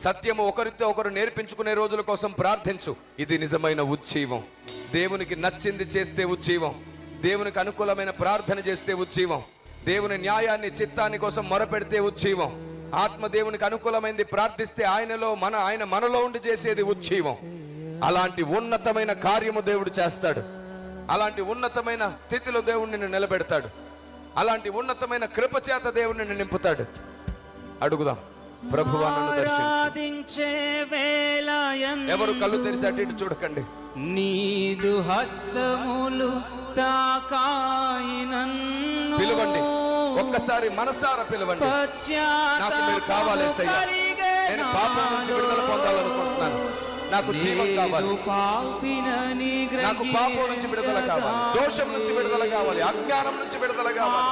సత్యము ఒకరితో ఒకరు నేర్పించుకునే రోజుల కోసం ప్రార్థించు. ఇది నిజమైన ఉజ్జీవం. దేవునికి నచ్చింది చేస్తే ఉజ్జీవం. దేవునికి అనుకూలమైన ప్రార్థన చేస్తే ఉజ్జీవం. దేవుని న్యాయాన్ని, చిత్తాన్ని కోసం మొరపెడితే ఉజ్జీవం. ఆత్మ దేవునికి అనుకూలమైనది ప్రార్థిస్తే ఆయన మనలో ఉండి చేసేది ఉజ్జీవం. అలాంటి ఉన్నతమైన కార్యము దేవుడు చేస్తాడు. అలాంటి ఉన్నతమైన స్థితిలో దేవుడు నిన్ను నిలబెడతాడు. అలాంటి ఉన్నతమైన కృప చేత దేవుడు నిన్ను నింపుతాడు. అడుగుదాం, ప్రభువా నన్ను దర్శించు. ఎవరు కళ్ళు తెరిచి అటు ఇటు చూడకండి. నీదు హస్తములు తాకాయి నన్ను. పిలవండి, ఒక్కసారి మనసారా పిలవండి. నాకు మీరు కావాలి యేసయ్యా. నేను పాపం నుంచి విడుదల పొందాలనుకుంటున్నాను. నాకు జీవం కావాలి. నాకు పాపం నుంచి విడుదల కావాలి, దోషం నుంచి విడుదల కావాలి, అజ్ఞానం నుంచి విడుదల కావాలి.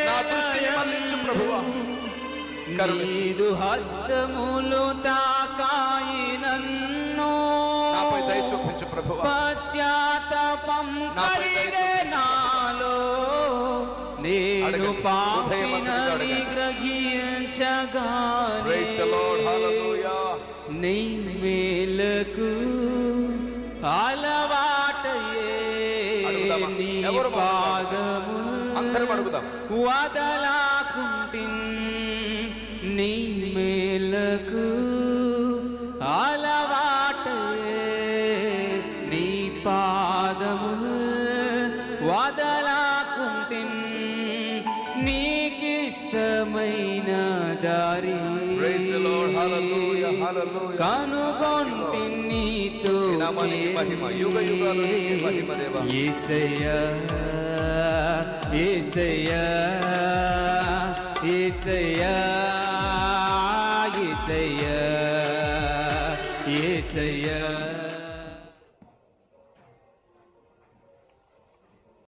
నా దృష్టిని మళ్లించు ప్రభువా. నీదు హస్తములు తాకాయి నన్ను. నాపై దయ చూపించు ప్రభువా. పశ్చాత్తాపం కలిగే నాలో. నేను పాపినని గ్రహించగానే నీ మేలకు అలవాటయే నీ పాదము వదలాకుంటిన్. నీ మేలకు అలవాటయే నీ పాదము వదలాకుంటిన్. నీకిష్టమైన దారి కనుగొంటి నీతో యేసయ్యా, యేసయ్యా, యేసయ్యా, యేసయ్యా, యేసయ్యా.